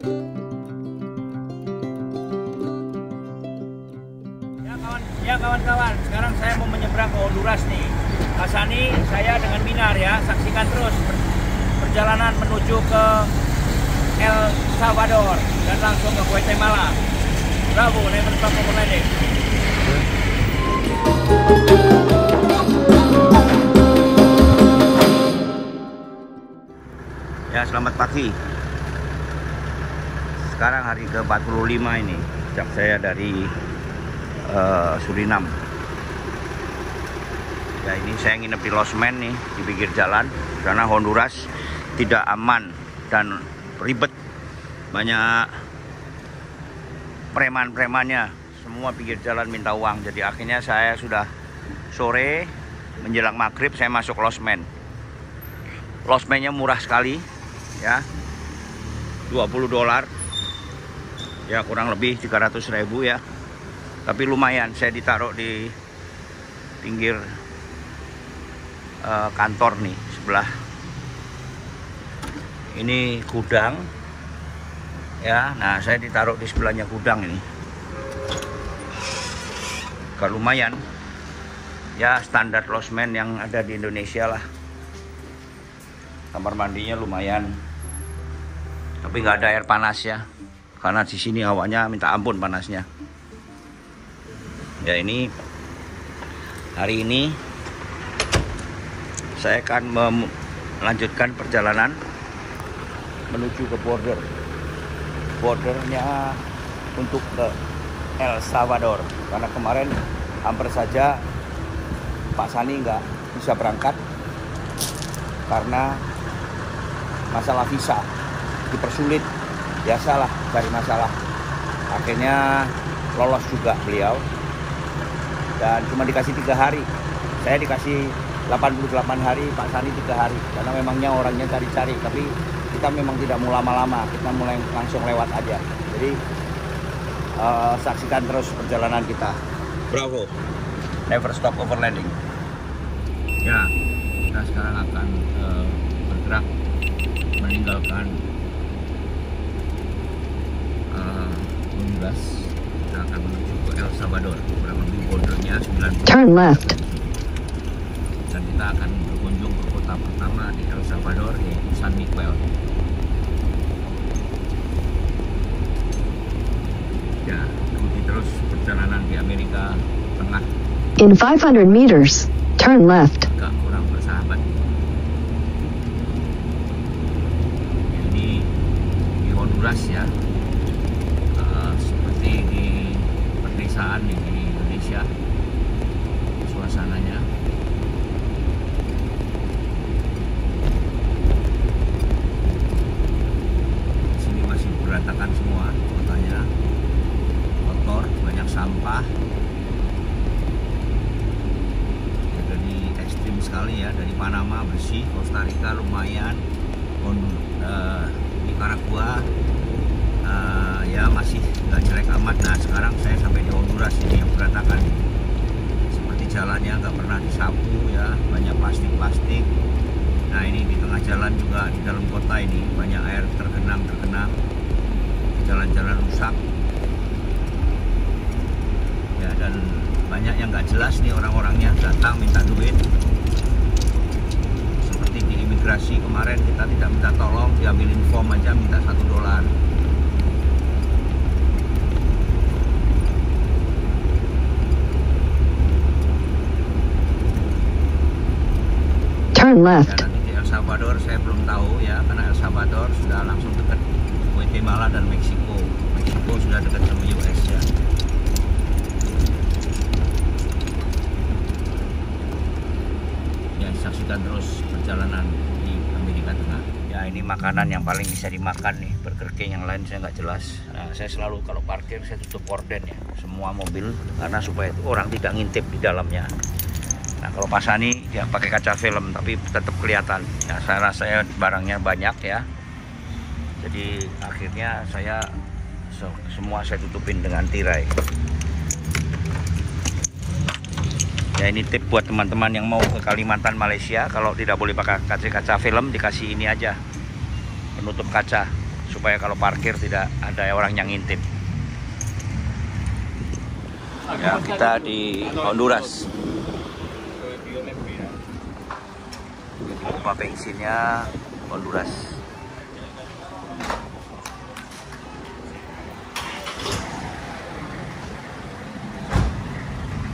Ya kawan-kawan, sekarang saya mau menyeberang ke Honduras nih. Pak Sani, saya dengan Minar ya, saksikan terus perjalanan menuju ke El Salvador dan langsung ke Guatemala. Bravo, never stop overlanding. Ya, selamat pagi. Sekarang hari ke-45 ini, sejak saya dari Suriname. Ya, ini saya nginep di Losmen nih, di pinggir jalan, karena Honduras tidak aman dan ribet. Banyak preman-premannya, semua pinggir jalan minta uang. Jadi akhirnya saya sudah sore menjelang maghrib saya masuk Losmen. Losmennya murah sekali ya, $20 ya, kurang lebih 300.000 ya. Tapi lumayan, saya ditaruh di pinggir kantor nih, sebelah ini gudang ya. Nah, saya ditaruh di sebelahnya gudang ini. Kalau lumayan ya, standar Losmen yang ada di Indonesia lah. Kamar mandinya lumayan, tapi nggak ada air panas ya, karena di sini hawanya minta ampun panasnya. Ya, ini hari ini saya akan melanjutkan perjalanan menuju ke bordernya untuk ke El Salvador, karena kemarin hampir saja Pak Sani nggak bisa berangkat karena masalah visa, dipersulit, biasalah cari masalah. Akhirnya lolos juga beliau, dan cuma dikasih 3 hari. Saya dikasih 88 hari, Pak Sani 3 hari, karena memangnya orangnya cari-cari. Tapi kita memang tidak mau lama-lama, kita mulai langsung lewat aja. Jadi saksikan terus perjalanan kita. Bravo, never stop overlanding. Ya, kita sekarang akan bergerak meninggalkan Honduras. Kita akan menuju ke El Salvador, kurang lebih bordernya 90. Turn left. Dan kita akan berkunjung ke kota pertama di El Salvador, yaitu San Miguel. Ya, ikuti terus perjalanan di Amerika Tengah. In 500 meters, turn left. Agak kurang bersahabat. Ini di Honduras ya, seperti di pedesaan di Indonesia suasananya. Di sini masih berantakan semua kotanya, kotor, banyak sampah. Jadi ekstrim sekali ya. Dari Panama bersih, Costa Rica lumayan, Nicaragua ya masih nggak jelek amat. Nah, sekarang saya sampai di Honduras ini yang berantakan. Seperti jalannya nggak pernah disapu ya, banyak plastik-plastik. Nah, ini di tengah jalan juga, di dalam kota ini banyak air tergenang, jalan-jalan rusak ya, dan banyak yang nggak jelas nih orang-orangnya, datang minta duit. Seperti di imigrasi kemarin, kita tidak minta tolong, diambilin form aja minta $1. Turn left. Dan nanti di El Salvador saya belum tahu ya, karena El Salvador sudah langsung dekat Guatemala dan Meksiko. Meksiko sudah dekat sama US ya. Ya, saksikan terus perjalanan di Amerika Tengah. Ya, ini makanan yang paling bisa dimakan nih, Burger King, yang lain saya nggak jelas. Nah, saya selalu kalau parkir saya tutup gorden ya, semua mobil, karena supaya orang tidak ngintip di dalamnya. Nah, kalau Pak Sani dia pakai kaca film, tapi tetap kelihatan. Ya, saya rasa barangnya banyak ya. Jadi akhirnya saya semua saya tutupin dengan tirai. Ya, ini tip buat teman-teman yang mau ke Kalimantan, Malaysia. Kalau tidak boleh pakai kaca film, dikasih ini aja, penutup kaca, supaya kalau parkir tidak ada orang yang ngintip. Ya, kita di Honduras. Pompa bensinnya Honduras.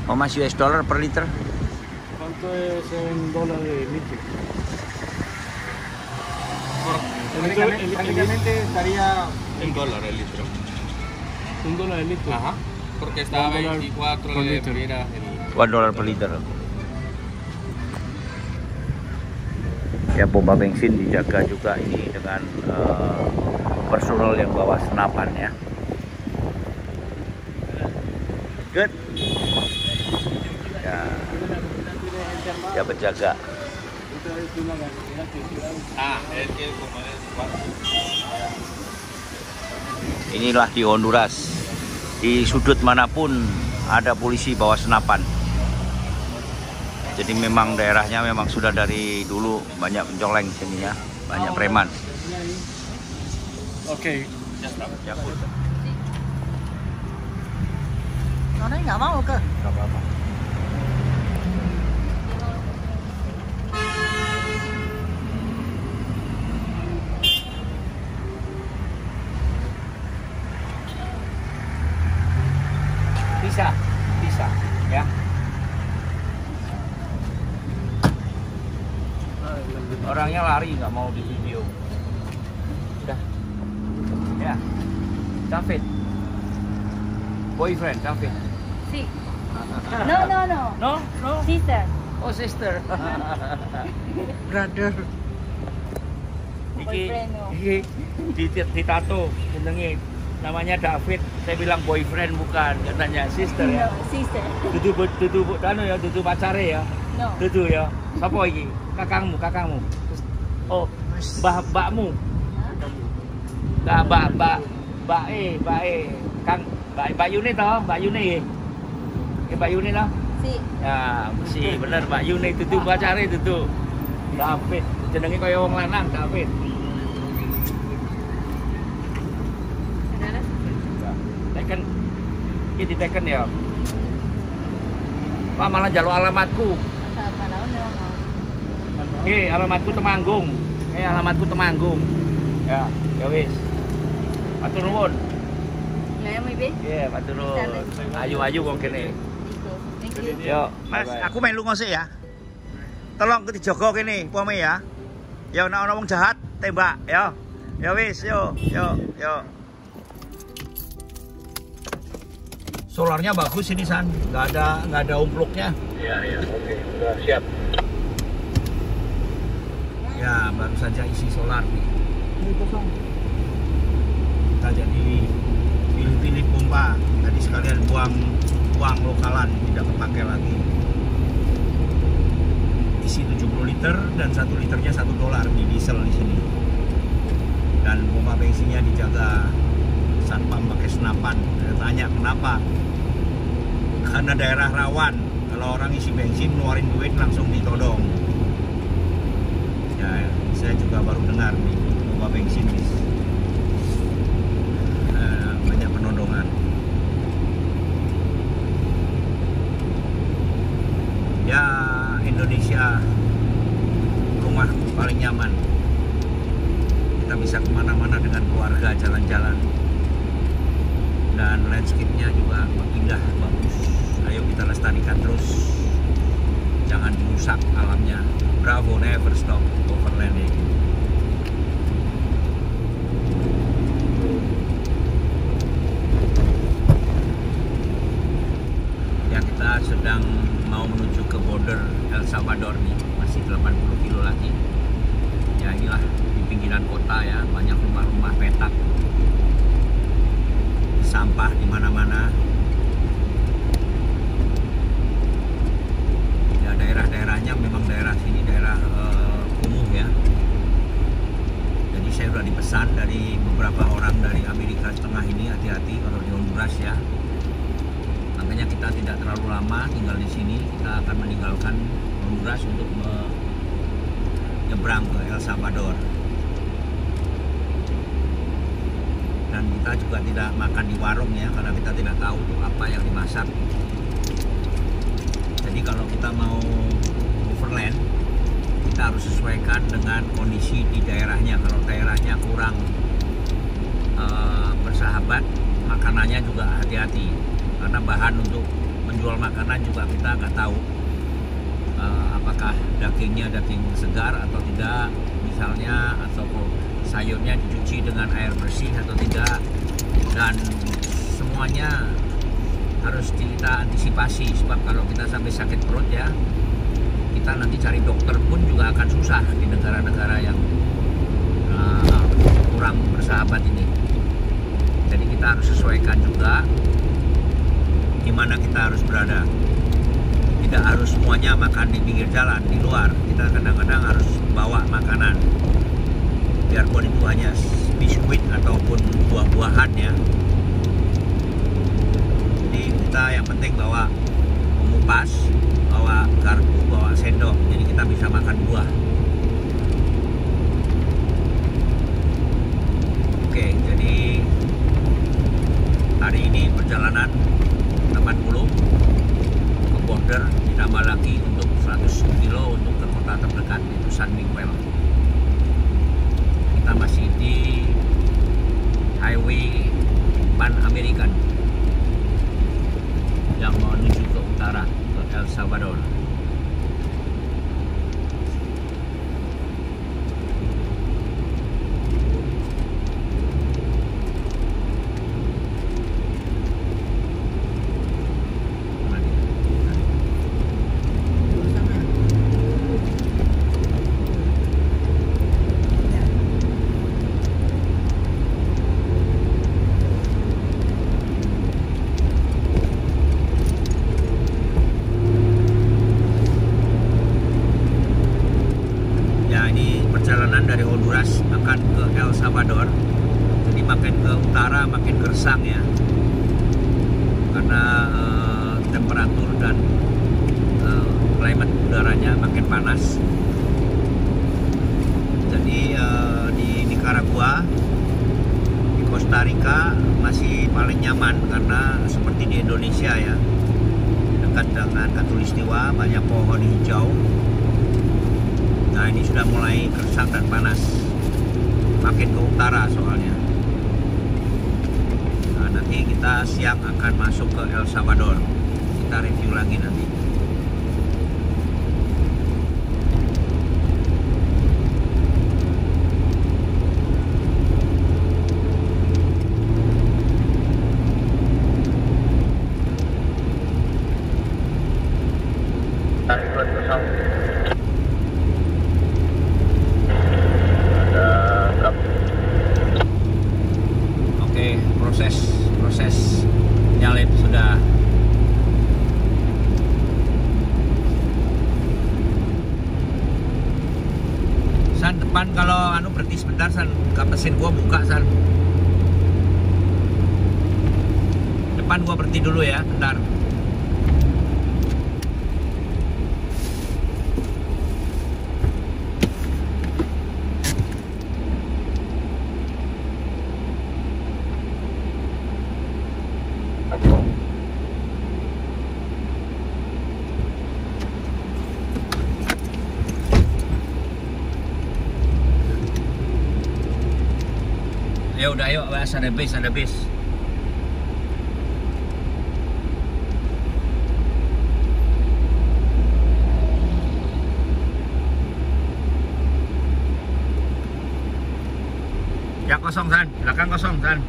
How much US dollar per liter? ¿Cuánto es en dólares litro? Prácticamente estaría $1 el litro. $1 el litro. Ajá. Porque está a $1 24 por le litro. tuviera $1 per liter. Ya, pompa bensin dijaga juga ini dengan personel yang bawa senapan ya. Good. Ya, dia berjaga. Inilah di Honduras. Di sudut manapun ada polisi bawa senapan. Jadi memang daerahnya memang sudah dari dulu banyak pencoleng sini ya, banyak preman. Oke. Nona nggak mau ke? Nggak apa-apa. Bisa, ya. Orangnya lari, nggak mau di video. Udah, ya. David, boyfriend David. Sí. No. No. Sister. Oh, sister. Brother. Boyfriend, no. Di tato jenenge namanya David. Saya bilang boyfriend bukan, katanya sister ya. No, sister. Dudu anu ya, dudu pacare ya. No. Dudu ya. Sapa iki? Kakangmu. Oh, mbakmu. Nah, mbak Kang Mbak Yuni toh, Mbak Yuni. Mbak Yuni toh? Sí. Ya, mesti bener Mbak Yuni dudu pacare dudu. David, jenenge kaya wong lanang David. Teken. Iki diteken ya. Pak malah jaluk alamatku. Apa naon ya? Alamatku Temanggung. Alamatku Temanggung. Ya wis. Matur nuwun. Ya, muy bien. Iya, matur nuwun. Ayu wong kene. Thank you. Yo, Mas, aku melu ngose ya. Tolong dijogo kene, upame ya. Ya ana wong jahat tembak ya. Ya wis, yo. Solarnya bagus ini San, nggak ada umpluknya. Iya, oke, udah siap. Ya, baru saja isi solar nih. Kita jadi pilih-pilih pompa. Tadi sekalian buang uang lokalan, tidak kepake lagi. Isi 70 liter dan 1 liternya $1 di diesel di sini. Dan pompa bensinnya dijaga satpam pakai senapan. Saya tanya kenapa? Karena daerah rawan. Kalau orang isi bensin ngeluarin duit langsung ditodong. Ya, saya juga baru dengar nih pompa bensin banyak penodongan. Ya, Indonesia rumah paling nyaman. Kita bisa kemana-mana dengan keluarga, jalan-jalan, dan landscape-nya juga indah, bagus. Ayo kita lestarikan terus, jangan dirusak alamnya. Bravo, never stop overlanding. Ya, kita sedang mau menuju ke border El Salvador nih, masih 80 kilo lagi. Ya, inilah di pinggiran kota ya, banyak rumah-rumah petak, sampah di mana-mana. Ya, daerah-daerahnya memang daerah sini daerah kumuh ya. Jadi saya sudah dipesan dari beberapa orang dari Amerika Tengah ini, hati-hati kalau di Honduras ya. Makanya kita tidak terlalu lama tinggal di sini. Kita akan meninggalkan Honduras untuk menyeberang ke El Salvador. dan kita juga tidak makan di warung ya, karena kita tidak tahu apa yang dimasak. Jadi kalau kita mau overland, kita harus sesuaikan dengan kondisi di daerahnya. Kalau daerahnya kurang bersahabat, makanannya juga hati-hati, karena bahan untuk menjual makanan juga kita nggak tahu apakah dagingnya daging segar atau tidak misalnya, atau sayurnya dicuci dengan air bersih atau tidak, dan semuanya harus kita antisipasi. Sebab kalau kita sampai sakit perut ya, kita nanti cari dokter pun juga akan susah di negara-negara yang kurang bersahabat ini. Jadi kita harus sesuaikan juga di mana kita harus berada. Tidak harus semuanya makan di pinggir jalan, di luar. Kita kadang-kadang harus bawa makanan, biarpun itu hanya biskuit ataupun buah-buahan ya. Jadi kita yang penting bawa pengupas, bawa garpu, bawa sendok, jadi kita bisa makan buah. Oke, jadi hari ini perjalanan 80 ke border, ditambah lagi untuk 100 kilo untuk ke kota terdekat, itu San Miguel. Kita masih di highway Pan American yang menuju ke utara, ke El Salvador. Dari Honduras akan ke El Salvador, jadi makin ke utara makin gersang ya, karena temperatur dan climate udaranya makin panas. Jadi di Nicaragua, di Costa Rica masih paling nyaman karena seperti di Indonesia ya, dekat dengan Katulistiwa, banyak pohon hijau. Nah ini sudah mulai gersang dan panas, makin ke utara soalnya. Nah nanti kita siang akan masuk ke El Salvador, kita review lagi nanti. Proses nyalip sudah. San, depan kalau berhenti sebentar San, buka mesin gua buka San. Depan gua berhenti dulu ya, bentar. Ya udah, ayo, ada bis, ada bis. Ya kosong San, belakang kosong San.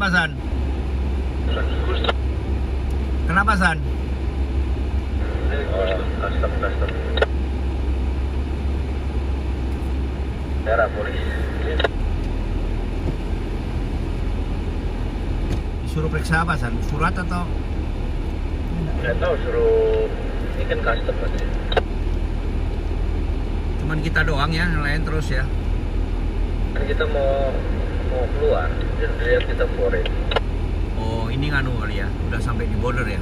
Kenapa, San? Kenapa, San? Custom. Daerah polisi. Disuruh periksa apa, San? Surat atau? Nggak tahu, suruh ini kan custom katanya. Cuman kita doang ya, yang lain terus ya. Kan kita mau keluar, dan lihat kita foreign. Oh, ini nganu kali ya, udah sampai di border ya?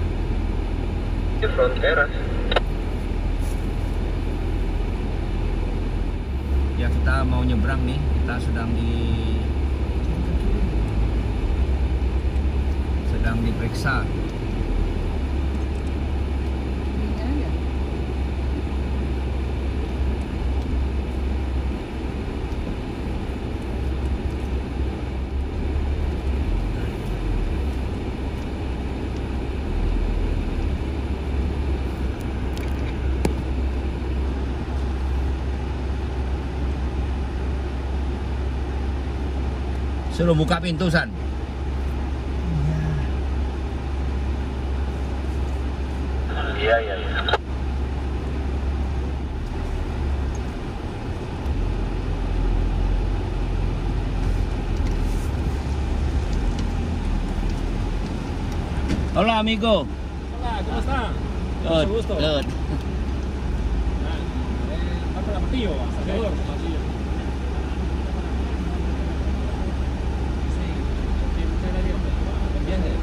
Di front teras. Ya, kita mau nyebrang nih, kita sedang diperiksa. Suruh buka pintu, San. Iya. Hola, amigo. Hola, ¿cómo está? Good, Mucho gusto. good. Pasa Martillo, Salvador, Martillo. Sí, muchas gracias. ¿Entiendes?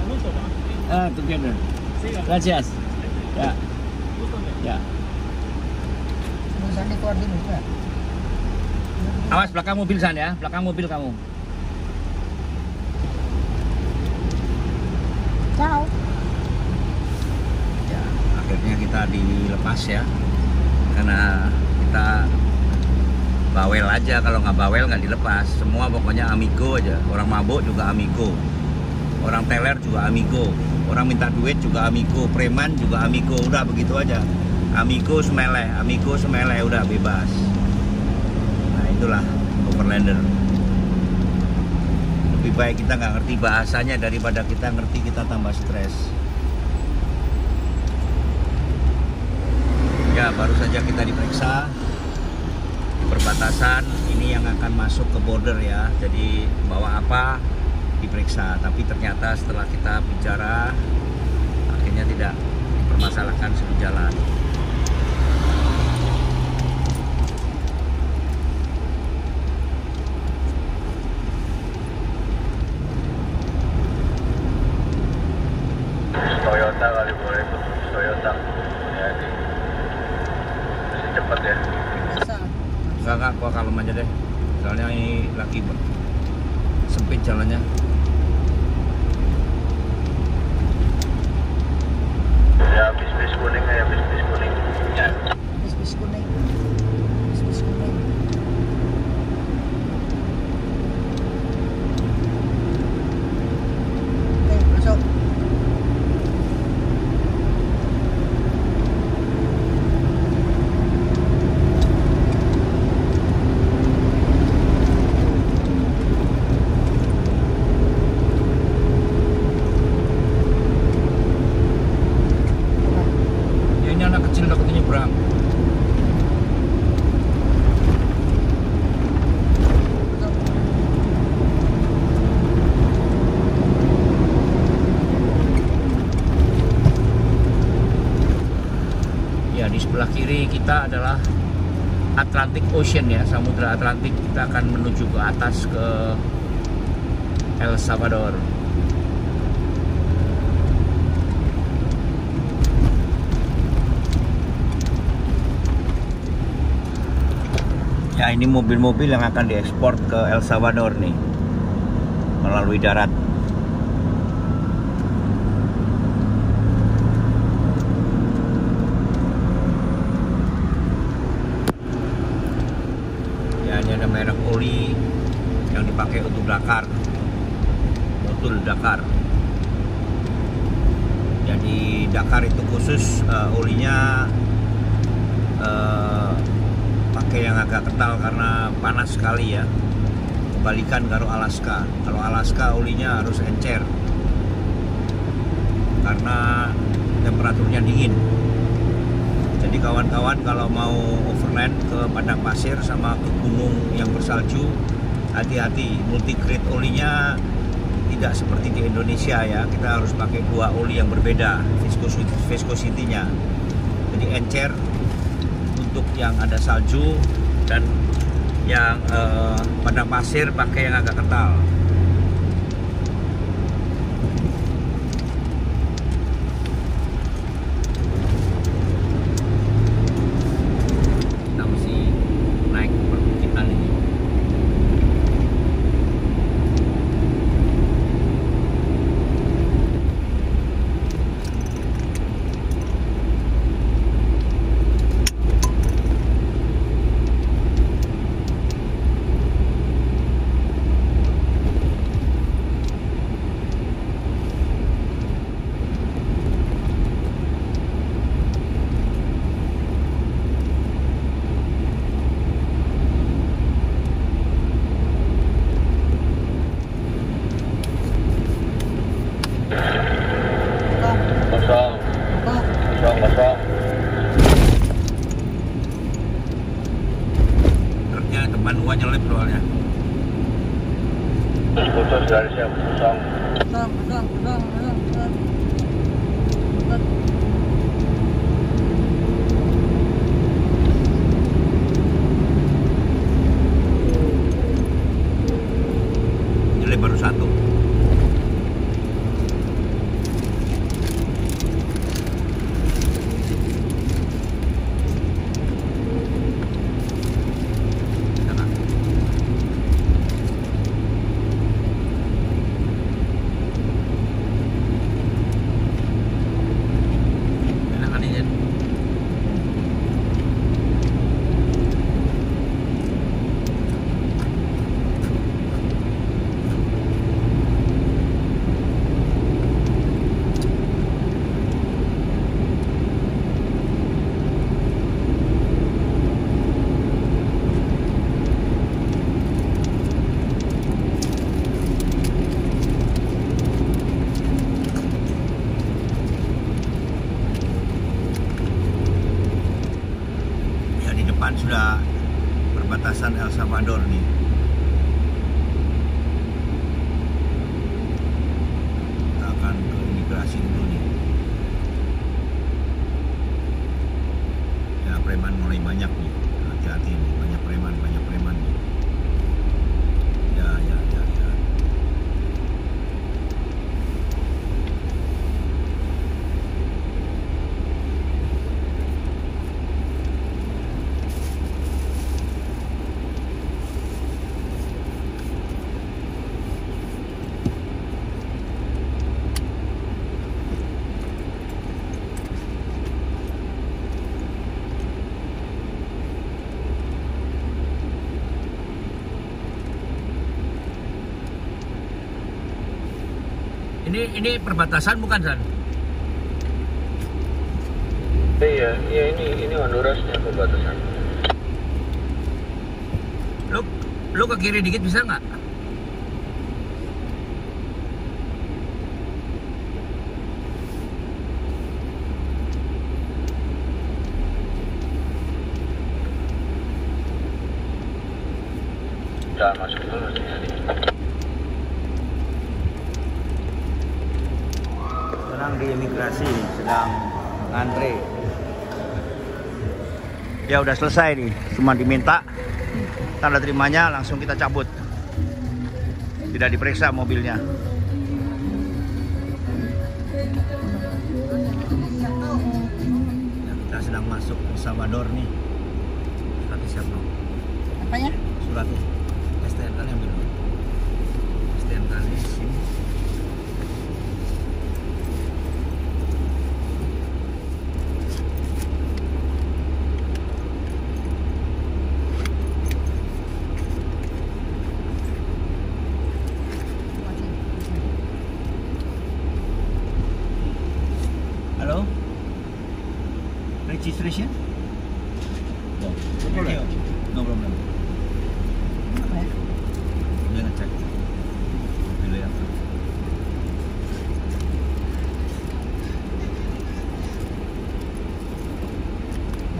Mucho, ¿no? Together. Sí, Gracias. Ya, ya. Awas belakang mobil, San ya, belakang mobil kamu. Ciao. Ya, akhirnya kita dilepas ya, karena kita bawel aja. Kalau nggak bawel nggak dilepas. Semua pokoknya amigo aja. Orang mabuk juga amigo, orang teler juga amigo, orang minta duit juga amigo, preman juga amigo. Udah begitu aja. Amigo semele, udah bebas. Nah itulah overlander. Lebih baik kita nggak ngerti bahasanya daripada kita ngerti kita tambah stres. Ya, baru saja kita diperiksa di perbatasan. Ini yang akan masuk ke border ya. Jadi bawa apa diperiksa. Tapi ternyata setelah kita bicara, akhirnya tidak dipermasalahkan sejalan. Toyota kali boleh tuh, Toyota. Ya, ini masih cepat ya. Enggak, gua kalem aja deh. Soalnya ini lagi sempit jalannya. Ya, bis kuning ya, bis kuning. Ya. Bis kuning. Oke, masuk. Ya ini anak kecil takutnya nyebrang. Ya, di sebelah kiri kita adalah Atlantic Ocean ya, Samudra Atlantik. Kita akan menuju ke atas ke El Salvador. Ya, ini mobil-mobil yang akan diekspor ke El Salvador nih melalui darat. Ya, ini ada merek oli yang dipakai untuk Dakar, Motul Dakar. Jadi Dakar itu khusus olinya pakai yang agak kental karena panas sekali ya. kebalikan karo Alaska. Kalau Alaska olinya harus encer karena temperaturnya dingin. Jadi kawan-kawan kalau mau overland ke padang pasir sama ke gunung yang bersalju, hati-hati, multigrade olinya tidak seperti di Indonesia ya. Kita harus pakai 2 oli yang berbeda viscosity-nya. Jadi encer untuk yang ada salju, dan yang padang pasir pakai yang agak kental. Kita mesti naik perbukitan ini. Kosong. Truknya depan gua nyelip soalnya. Putus dari siap kosong. Kosong. Nyelip baru 1. Depan sudah perbatasan El Salvador nih. Kita akan ke imigrasi dulu nih. Ya, preman mulai banyak nih. Hati-hati nih, banyak preman nih. Ya. Ini perbatasan bukan, San? Iya ini Hondurasnya perbatasan. Lu ke kiri dikit bisa nggak? Udah masuk dulu nih. Sekarang di imigrasi sedang ngantre. Ya udah selesai nih, cuma diminta tanda terimanya, langsung kita cabut. Tidak diperiksa mobilnya. Ya, kita sedang masuk El Salvador nih. Surat siap dong. Apanya? Surat STNK nya ambil. STNK nya SIM. Hello? Registration? No problem. No problem. Apa ya?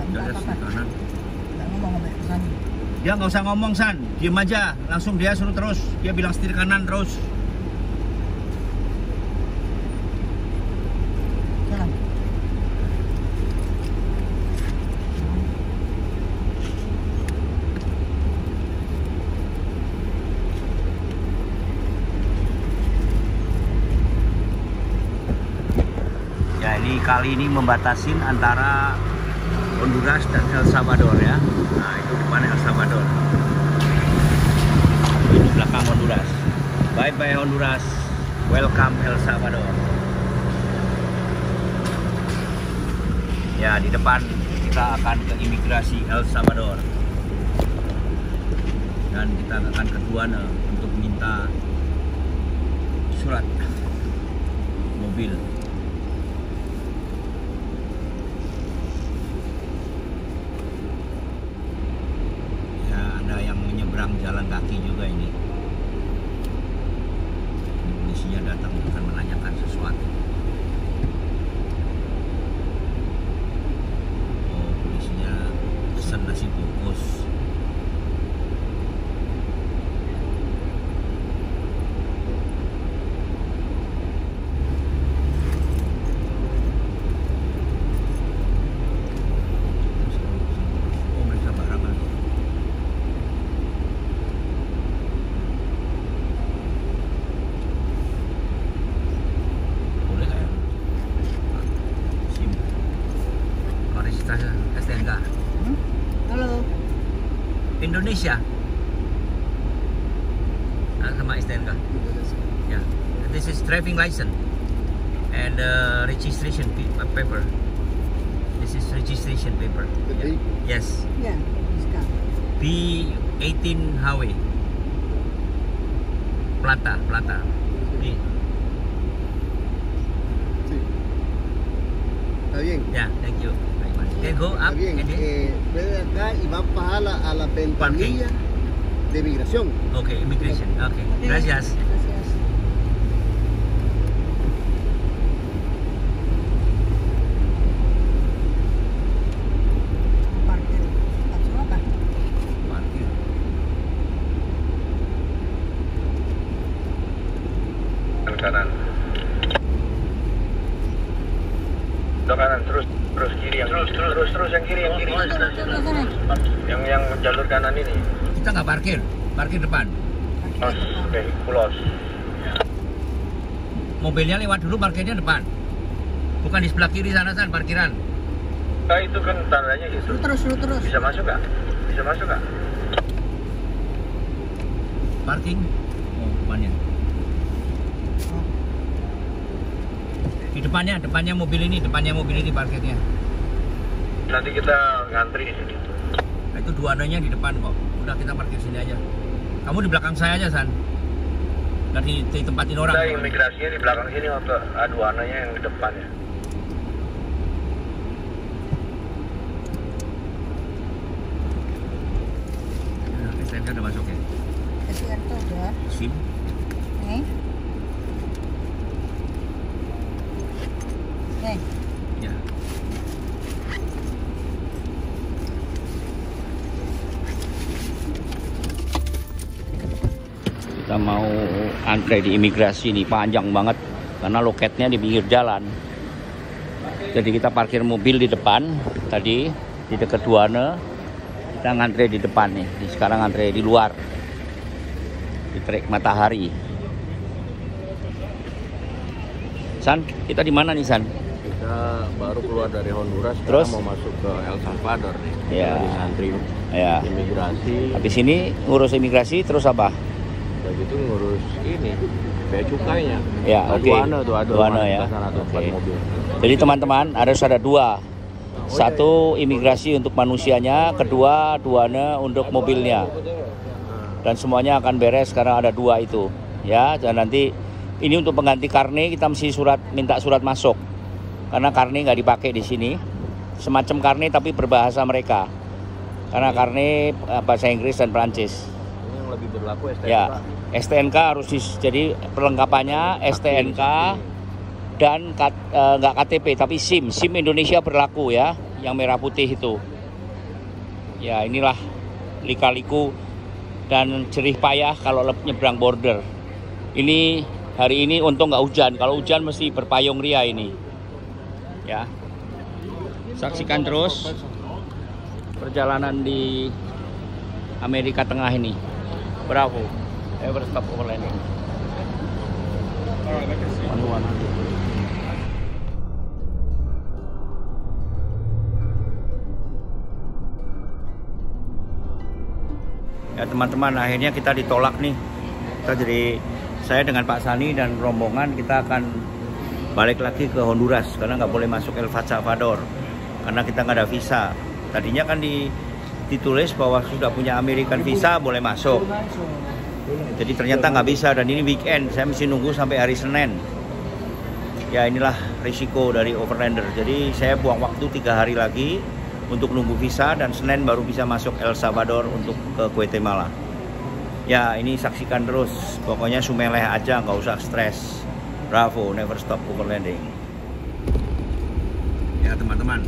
Udah apa-apa. kanan. Nggak ngomong sama Sani. Dia nggak usah ngomong San, diem aja, langsung dia suruh terus. Dia bilang setir kanan terus. Jalan. Ya ini kali ini membatasin antara Honduras dan El Salvador ya. Nah itu depan El Salvador. Ini belakang Honduras. Bye bye Honduras. Welcome El Salvador. Ya di depan kita akan ke imigrasi El Salvador. Dan kita akan ke Duana untuk minta surat mobil. Jalan kaki juga ini. Polisinya datang akan menanyakan sesuatu. Oh, polisinya pesan nasi bungkus. Oh, mereka barengan. STNK Halo. Indonesia sama STNK ya. This is driving license and registration paper. This is registration paper. Yeah. Yes. Ya, sekarang. B18 Highway Plata B. Está bien. Ya, thank you. Can go Está up bien. and then- Ve de acá y va a la ventanilla de migración. Okay, immigration. Okay, gracias. Gracias. Parkir. Langsung apa? Parkir. Kanan. Kanan terus kiri yang terus yang kiri yang jalur kanan ini. Kita nggak parkir depan. Oke, pulos. Mobilnya lewat dulu, parkirnya depan. Bukan di sebelah kiri sana San, parkiran. Nah, itu kan tandanya gitu. Lu terus. Bisa masuk nggak? Parking. Oh, depannya. Di depannya mobil ini parkirnya. Nanti kita ngantri di sini. Nah, itu duananya di depan kok. Udah kita parkir sini aja. Kamu di belakang saya aja San. Dari tempatin orang. Kita imigrasinya di belakang sini, atau aduananya yang di depan ya. STNK udah masuk ya? STNK udah. SIM. Nih. Nih. Ya. Kita mau antre di imigrasi nih, panjang banget karena loketnya di pinggir jalan. Jadi kita parkir mobil di depan tadi di dekat Duana. Kita ngantre di depan nih. Sekarang ngantre di luar. Di Terik Matahari. San, kita di mana nih San? Kita baru keluar dari Honduras, Terus? mau masuk ke El Salvador nih. Ya. Di antri Ya. imigrasi. Habis ini ngurus imigrasi terus apa? Udah gitu ngurus ini bea cukainya. Ya, oke. Aduana tuh, Duana ya. Sana tuh, Oke. buat mobil. Jadi teman-teman harus ada dua. Satu imigrasi untuk manusianya, kedua duana untuk mobilnya. Dan semuanya akan beres karena ada dua itu. Ya, dan nanti ini untuk pengganti karne kita mesti minta surat masuk. Karena karne nggak dipakai di sini. Semacam karne tapi berbahasa mereka. Karena karne bahasa Inggris dan Prancis. Ini yang lebih berlaku STNK. Ya, STNK harus jadi perlengkapannya STNK dan nggak KTP tapi SIM Indonesia berlaku ya, yang merah putih itu. Ya inilah lika-liku dan jerih payah kalau nyebrang border. Ini hari ini untung nggak hujan. Kalau hujan mesti berpayung ria ini. Ya, saksikan terus perjalanan di Amerika Tengah ini. Bravo, ever stop overlanding. Ya teman-teman, akhirnya kita ditolak nih. Saya dengan Pak Sani dan rombongan kita akan balik lagi ke Honduras karena nggak boleh masuk El Salvador karena kita nggak ada visa. Tadinya kan ditulis bahwa sudah punya American visa boleh masuk. Jadi ternyata nggak bisa dan ini weekend. Saya mesti nunggu sampai hari Senin. Ya inilah risiko dari overlander. Jadi saya buang waktu 3 hari lagi untuk nunggu visa dan Senin baru bisa masuk El Salvador untuk ke Guatemala. Ya ini saksikan terus, pokoknya sumeleh aja, nggak usah stres. Bravo, never stop overlanding. Ya teman-teman,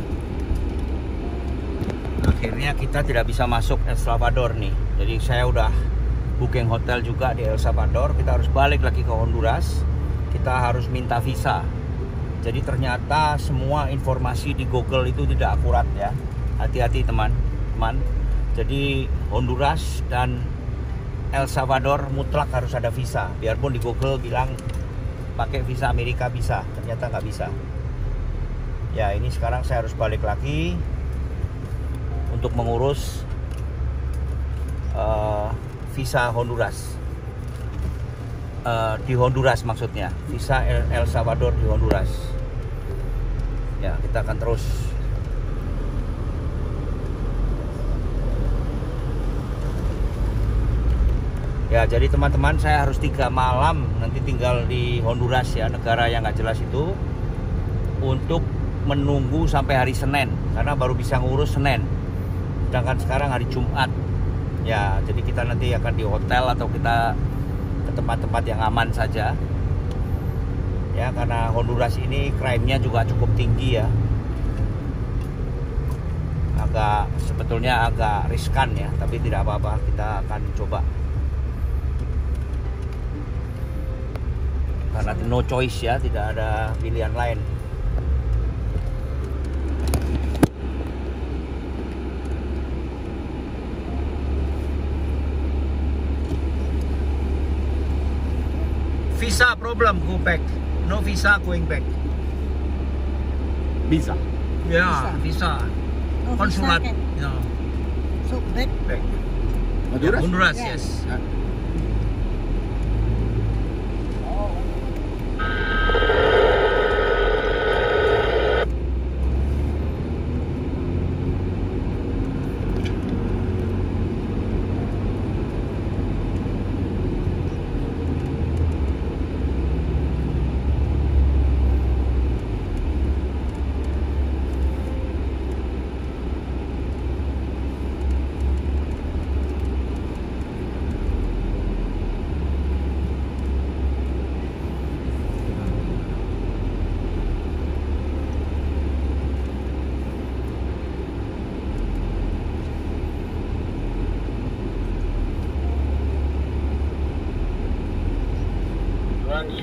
akhirnya kita tidak bisa masuk El Salvador nih. Jadi saya udah booking hotel juga di El Salvador. Kita harus balik lagi ke Honduras. Kita harus minta visa. Jadi ternyata semua informasi di Google itu tidak akurat ya. Hati-hati teman-teman. Jadi Honduras dan El Salvador mutlak harus ada visa. Biarpun di Google bilang pakai visa Amerika bisa, ternyata nggak bisa. Ya ini sekarang saya harus balik lagi untuk mengurus visa Honduras. Di Honduras maksudnya, visa El Salvador di Honduras. Ya kita akan terus. Ya jadi teman-teman, saya harus 3 malam nanti tinggal di Honduras ya, negara yang nggak jelas itu, untuk menunggu sampai hari Senin karena baru bisa ngurus Senin. Sedangkan sekarang hari Jumat. Ya jadi kita nanti akan di hotel atau kita ke tempat-tempat yang aman saja. Ya karena Honduras ini crime-nya juga cukup tinggi ya. Sebetulnya agak riskan ya, tapi tidak apa-apa, kita akan coba. Karena no choice ya, tidak ada pilihan lain. Visa problem, go back. No visa, going back. Visa. Ya, visa. Oh, Konsulat. visa, kan? No. So, back. Back. Honduras? Honduras, Yes. yes.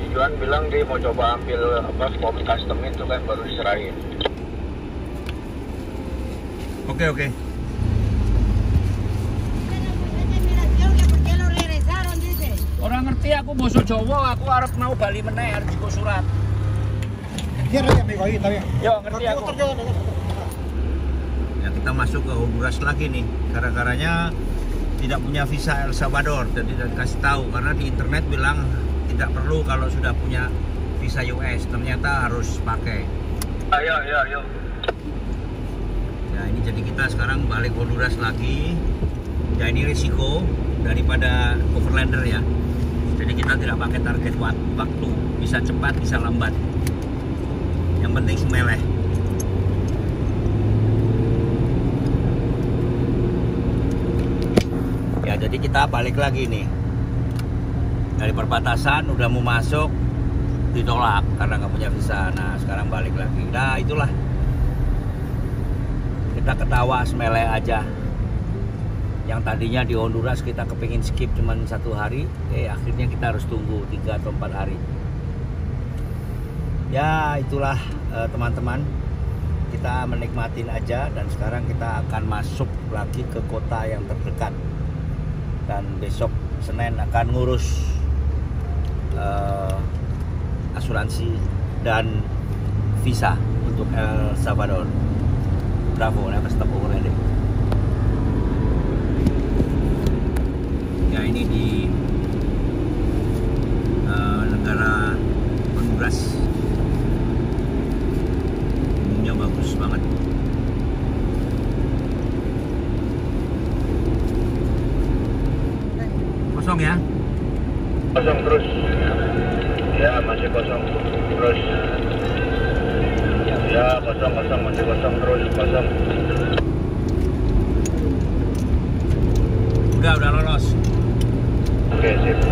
Juan bilang dia mau coba ambil form custom itu kan baru diserahin. Oke. Orang ngerti aku basa Jawa, aku arep mau bali meneh arep digo surat. Cierra ya, amigo, ahí está bien. Yo ngerti aku. Ya kita masuk ke Honduras lagi nih. Gara-garanya tidak punya visa El Salvador, jadi dikasih tahu karena di internet bilang tidak perlu kalau sudah punya visa US, ternyata harus pakai. Ayo. Ya ini jadi kita sekarang balik Honduras lagi. Ya ini risiko daripada overlander ya. Jadi kita tidak pakai target waktu, bisa cepat, bisa lambat. Yang penting semeleh. Ya jadi kita balik lagi nih. Dari perbatasan udah mau masuk, ditolak karena nggak punya visa. Nah sekarang balik lagi. Nah itulah, kita ketawa semeleh aja. Yang tadinya di Honduras kita kepingin skip cuman 1 hari, akhirnya kita harus tunggu 3 atau 4 hari. Ya itulah teman-teman, kita menikmatin aja, dan sekarang kita akan masuk lagi ke kota yang terdekat, dan besok Senin akan ngurus asuransi dan visa untuk El Salvador. Bravo, never stop overlanding. Ya, ini di negara Honduras. Gunungnya bagus banget. Kosong ya? Kosong terus. Ya, masih kosong terus. Ya, kosong, masih kosong terus, kosong. Udah lolos. Oke, sip. Kita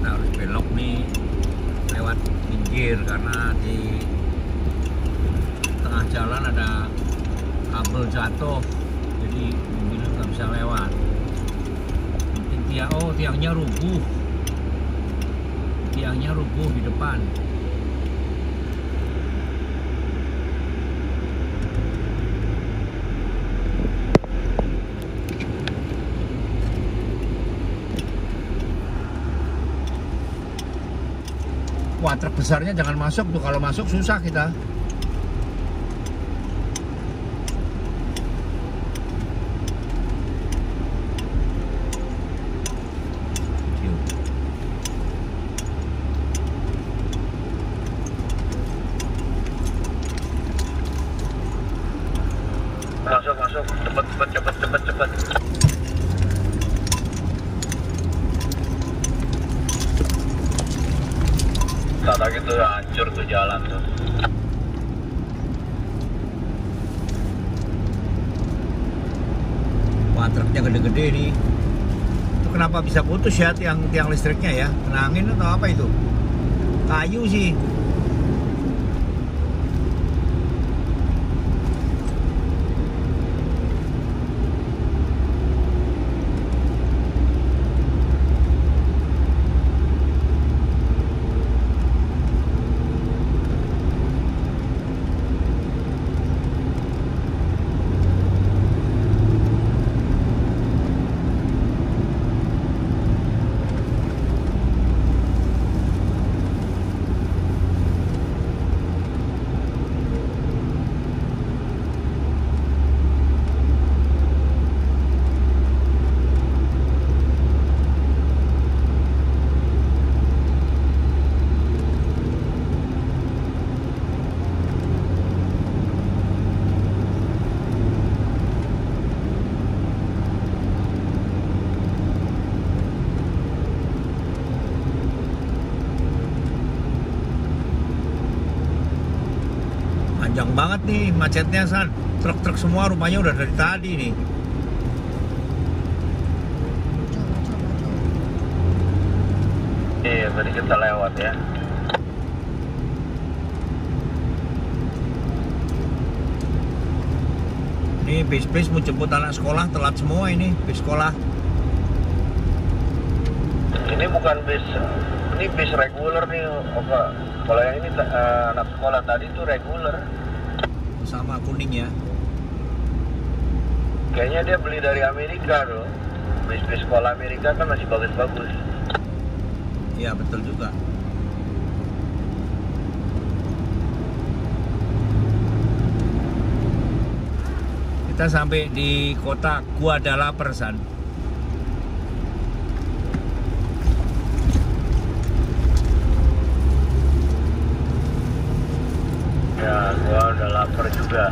harus belok nih lewat pinggir karena di tengah jalan ada kabel jatuh, jadi mobilnya nggak bisa lewat. Tiangnya rubuh di depan. Wah, truk besarnya jangan masuk tuh, kalau masuk susah kita. Masuk, cepet. Tata gitu hancur tuh jalan tuh. Wah, truknya gede-gede nih. Itu kenapa bisa putus ya tiang listriknya ya? Kena angin atau apa itu? Kayu sih. Panjang banget nih macetnya, San. Truk-truk semua rumahnya udah dari tadi nih. Iya, tadi kita lewat ya. Ini bis mau jemput anak sekolah, telat semua ini bis sekolah. Ini bukan bis, ini bis reguler nih, Oka. Kalau yang ini anak sekolah tadi tuh reguler. Sama kuning ya. Kayaknya dia beli dari Amerika loh. Bis-bis sekolah Amerika kan masih bagus-bagus. Iya, betul juga. Kita sampai di kota Guadalajara, San. Ya, gua udah lapar juga.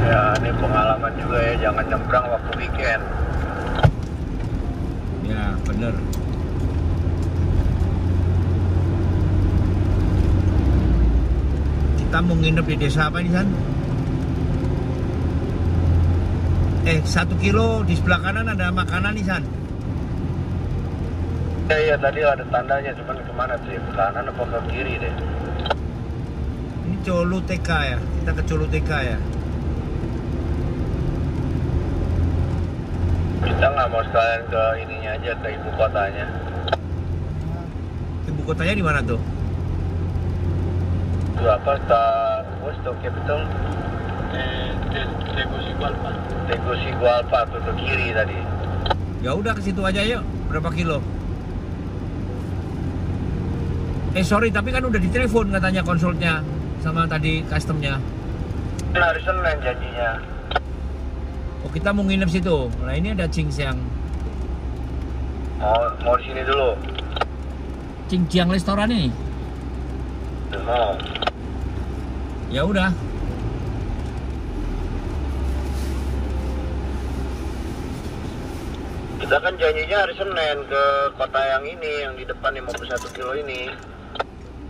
Ya, ini pengalaman juga ya, jangan nyebrang waktu weekend. Ya, bener. Kita mau nginep di desa apa ini, San? 1 kilo di sebelah kanan ada makanan nih, San. Iya, tadi ada tandanya, cuman kemana sih? Ke kanan apa ke kiri deh? Ini Colu TK ya, kita ke Colu TK ya. Kita nggak mau sekalian ke ininya aja, ke ibu kotanya. Ibu kotanya di mana tuh? Itu apa? What's the capital? Tegucigalpa. Tegucigalpa tuh ke kiri tadi. Ya udah ke situ aja yuk. Berapa kilo? Sorry, tapi kan udah ditelepon katanya konsulnya sama tadi customnya. Hari Senin janjinya. Oh, kita mau nginep situ. Nah, ini ada Cinciang. Mau di sini dulu. Cinciang restoran ini. Mau. Ya udah. Kita kan janjinya hari Senin ke kota yang ini, yang di depan 51 kilo ini.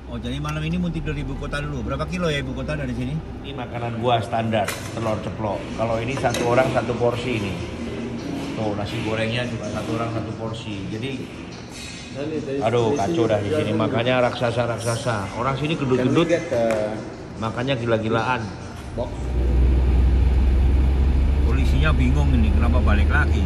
Oh, jadi malam ini mau tidur di ibu kota dulu. Berapa kilo ya ibu kota dari sini? Ini makanan gua standar, telur ceplok. Kalau ini satu orang satu porsi ini. Tuh, nasi gorengnya juga satu orang satu porsi. Jadi aduh, kacau dah di sini. Makanya raksasa. Orang sini gendut-gendut. Makanya gila-gilaan. Polisinya bingung ini, kenapa balik lagi?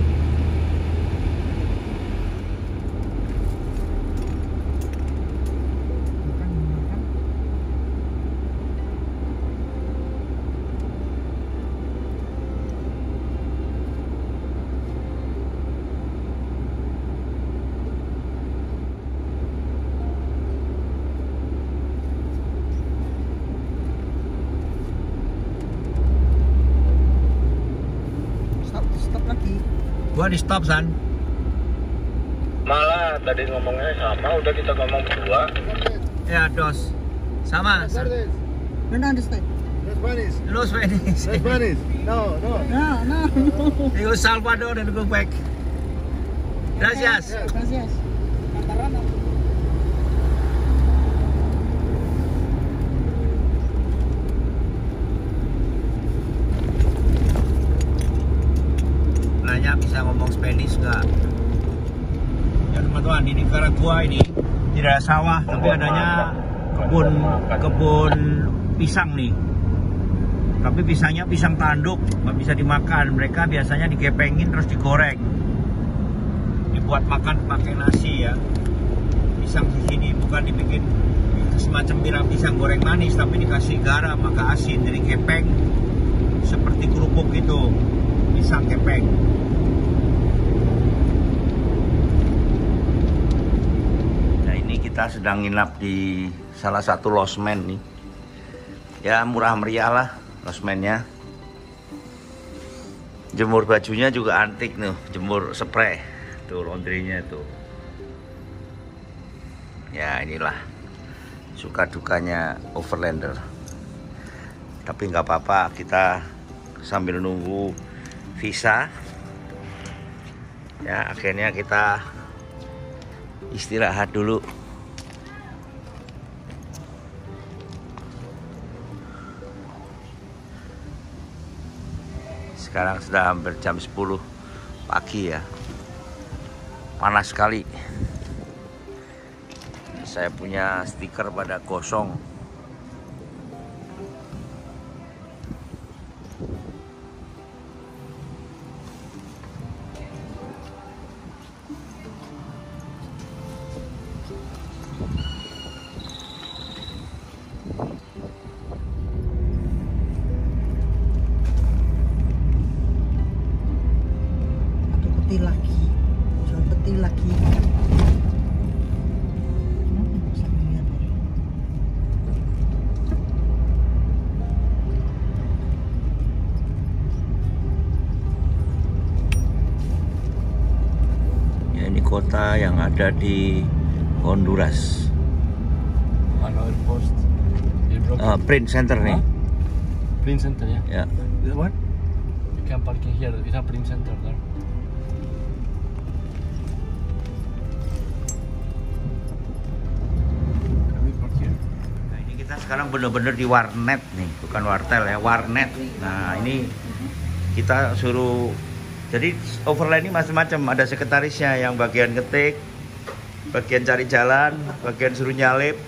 Stop lagi. Gua di stop, San. Malah tadi ngomongnya sama, udah kita ngomong berdua. Ya, dos. Sama. Don't understand. Spanish. Lo Spanish. Spanish. No. No. Yo Salvador and go back. Gracias. Gracias. Nanya bisa ngomong Spanish nggak? Ya teman-teman, di Nicaragua ini tidak ada sawah, tapi adanya kebun pisang nih. Tapi pisangnya pisang tanduk, nggak bisa dimakan. Mereka biasanya digepengin terus digoreng, dibuat makan pakai nasi ya. Pisang di sini bukan dibikin semacam pisang goreng manis, tapi dikasih garam maka asin, jadi gepeng seperti kerupuk gitu, pisang gepeng. Nah, ini kita sedang nginap di salah satu losmen nih. Ya murah meriah lah losmennya. Jemur bajunya juga antik nih, jemur spray. Tuh laundrynya tuh. Ya inilah suka dukanya overlander. Tapi nggak apa-apa, kita sambil nunggu visa. Ya akhirnya kita istirahat dulu. Sekarang sudah hampir jam 10 pagi ya. Panas sekali. Saya punya stiker pada gosong. Jual peti lagi. Kenapa nggak bisa ngeliat ya? Ya ini kota yang ada di Honduras. Ano post? Print Center nih. Print center ya. Ya. What? You can parking here. We have print center there. Nah, ini kita sekarang bener-bener di warnet nih, bukan wartel ya, warnet. Nah ini kita suruh, jadi overland ini macam-macam. Ada sekretarisnya yang bagian ketik, bagian cari jalan, bagian suruh nyalip,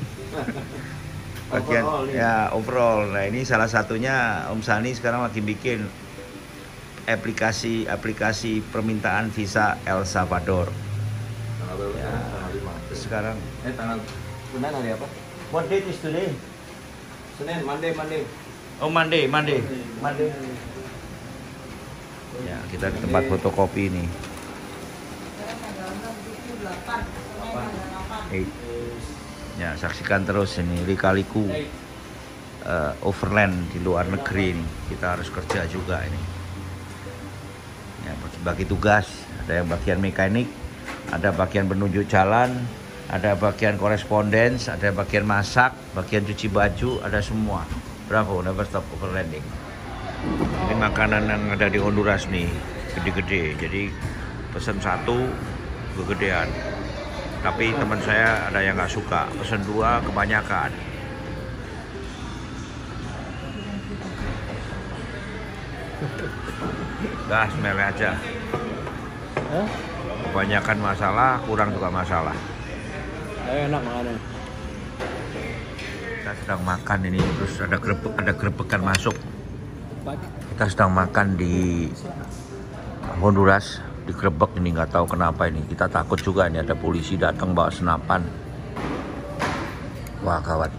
bagian overall, ya overall. Nah ini salah satunya Om Sani sekarang lagi bikin aplikasi permintaan visa El Salvador. Ya, terus sekarang tanggal benar hari apa? what date is today? Senin, Monday. Oh Monday. Ya kita di tempat fotokopi nih. Ya saksikan terus ini lika-liku overland di luar negeri ini. Kita harus kerja juga ini. Ya bagi tugas, ada yang bagian mekanik, ada bagian penunjuk jalan, ada bagian korespondens, ada bagian masak, bagian cuci baju, ada semua. Bravo, never stop overlanding. Ini makanan yang ada di Honduras nih, gede-gede. Jadi pesen satu kegedean. Tapi teman saya ada yang nggak suka, pesen dua kebanyakan. Gas meleleh aja. Kebanyakan masalah, kurang juga masalah. Enak makannya. Kita sedang makan ini, terus ada gerebekan masuk. Kita sedang makan di Honduras, digerebek ini, nggak tahu kenapa ini. Kita takut juga ini ada polisi datang bawa senapan. Wah gawat.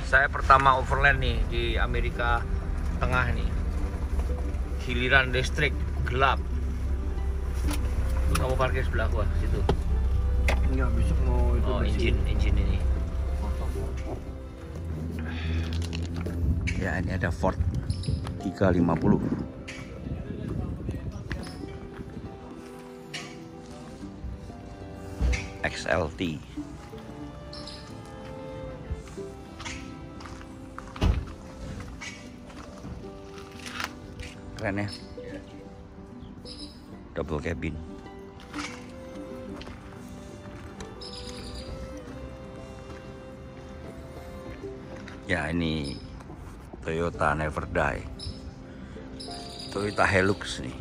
Saya pertama overland nih di Amerika Tengah nih. Giliran listrik gelap. Kamu parkir sebelah gua situ. Enggak, besok mau itu. Oh, engine ini. Ya, ini ada Ford 350. XLT. Keren ya. Double cabin. Ya ini Toyota Never Die, Toyota Hilux nih,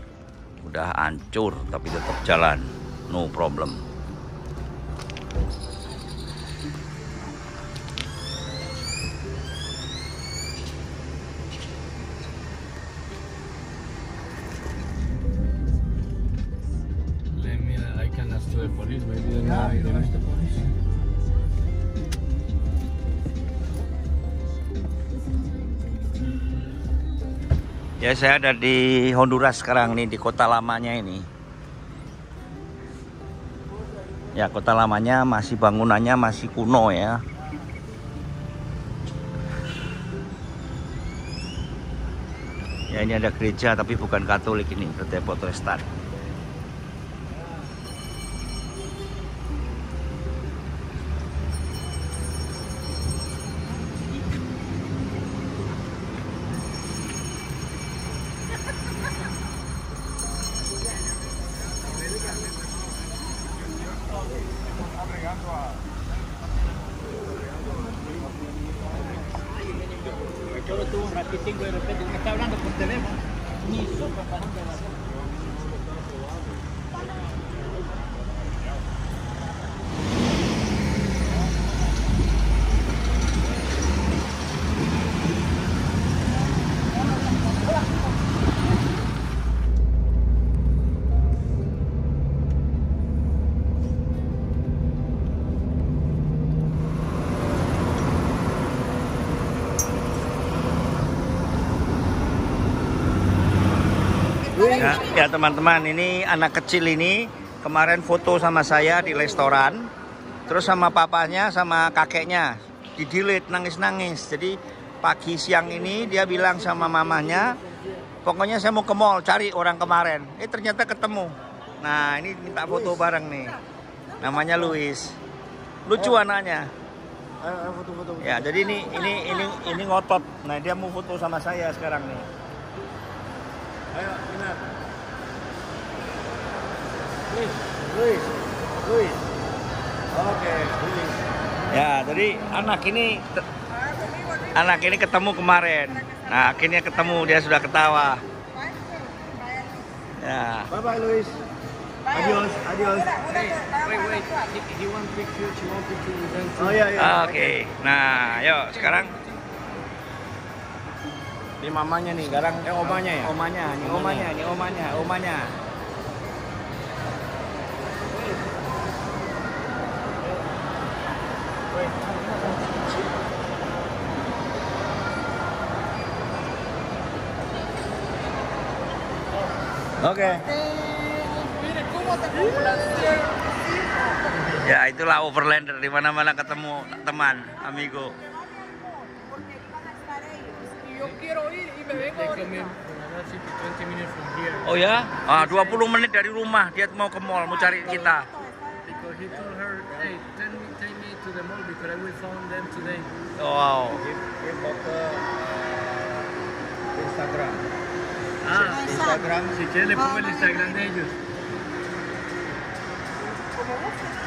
udah hancur tapi tetap jalan, no problem. Mira, I can ask to the police, maybe they know the police. Ya saya ada di Honduras sekarang nih, di kota lamanya ini. Ya kota lamanya masih bangunannya masih kuno ya. Ya ini ada gereja tapi bukan Katolik ini, berarti Protestan. Solo tuvo un ratito y de repente me está hablando por teléfono. Ni sopa para un pedazo. Ya teman-teman, ini anak kecil ini kemarin foto sama saya di restoran, terus sama papanya sama kakeknya di-delete, nangis-nangis. Jadi pagi siang ini dia bilang sama mamanya, pokoknya saya mau ke mall cari orang kemarin. Ternyata ketemu. Nah ini minta foto bareng nih. Namanya Luis. Lucu anaknya. Foto-foto. Ya jadi ini ngotot. Nah dia mau foto sama saya sekarang nih. Ayo, benar. Luis. Oke, Luis. Ya, jadi anak ini ketemu kemarin. Nah, akhirnya ketemu, dia sudah ketawa. Ya. Bye bye Luis. Adios, adios. Wait. He want picture, she want picture with them. Oh ya ya. Oke. Nah, yuk sekarang ini mamanya nih, sekarang omanya ya. Omanya. Oke. Ya, itulah overlander, di mana-mana ketemu teman, amigo. They come in another 20 minutes from here. Oh ya? 20 menit dari rumah dia mau ke mall, mau cari kita. Because he told her, hey, take me to the mall because I will find them today. Wow. Instagram. Instagram. Si quieres le pongo el Instagram de ellos.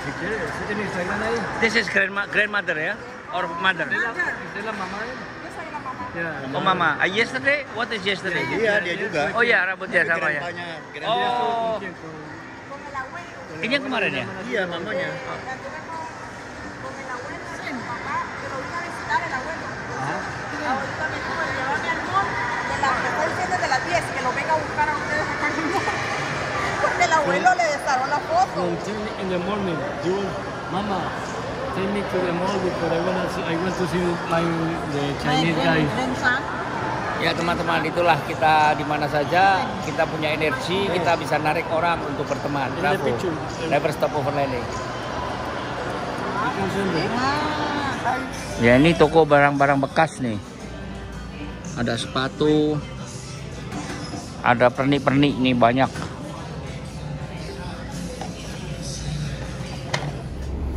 Si quieres, ¿sí tiene Instagram ahí? This is grandmother ya? Or mother? ¿Usted es la mamá de él? Yeah. Oh mama. Yesterday? What is yesterday? Iya, dia juga. Oh ya, rambutnya sama ya. Oh. Ini yang kemarin ya? Iya, mamanya. El abuelo le desarrolló la foto. In the morning, Mama, take me to the mall because I want to see the Chinese guy. Ya teman-teman, itulah kita di mana saja kita punya energi, kita bisa narik orang untuk berteman. Bravo. Never stop overlanding. Ya, ini toko barang-barang bekas nih. Ada sepatu, ada pernik-pernik nih banyak.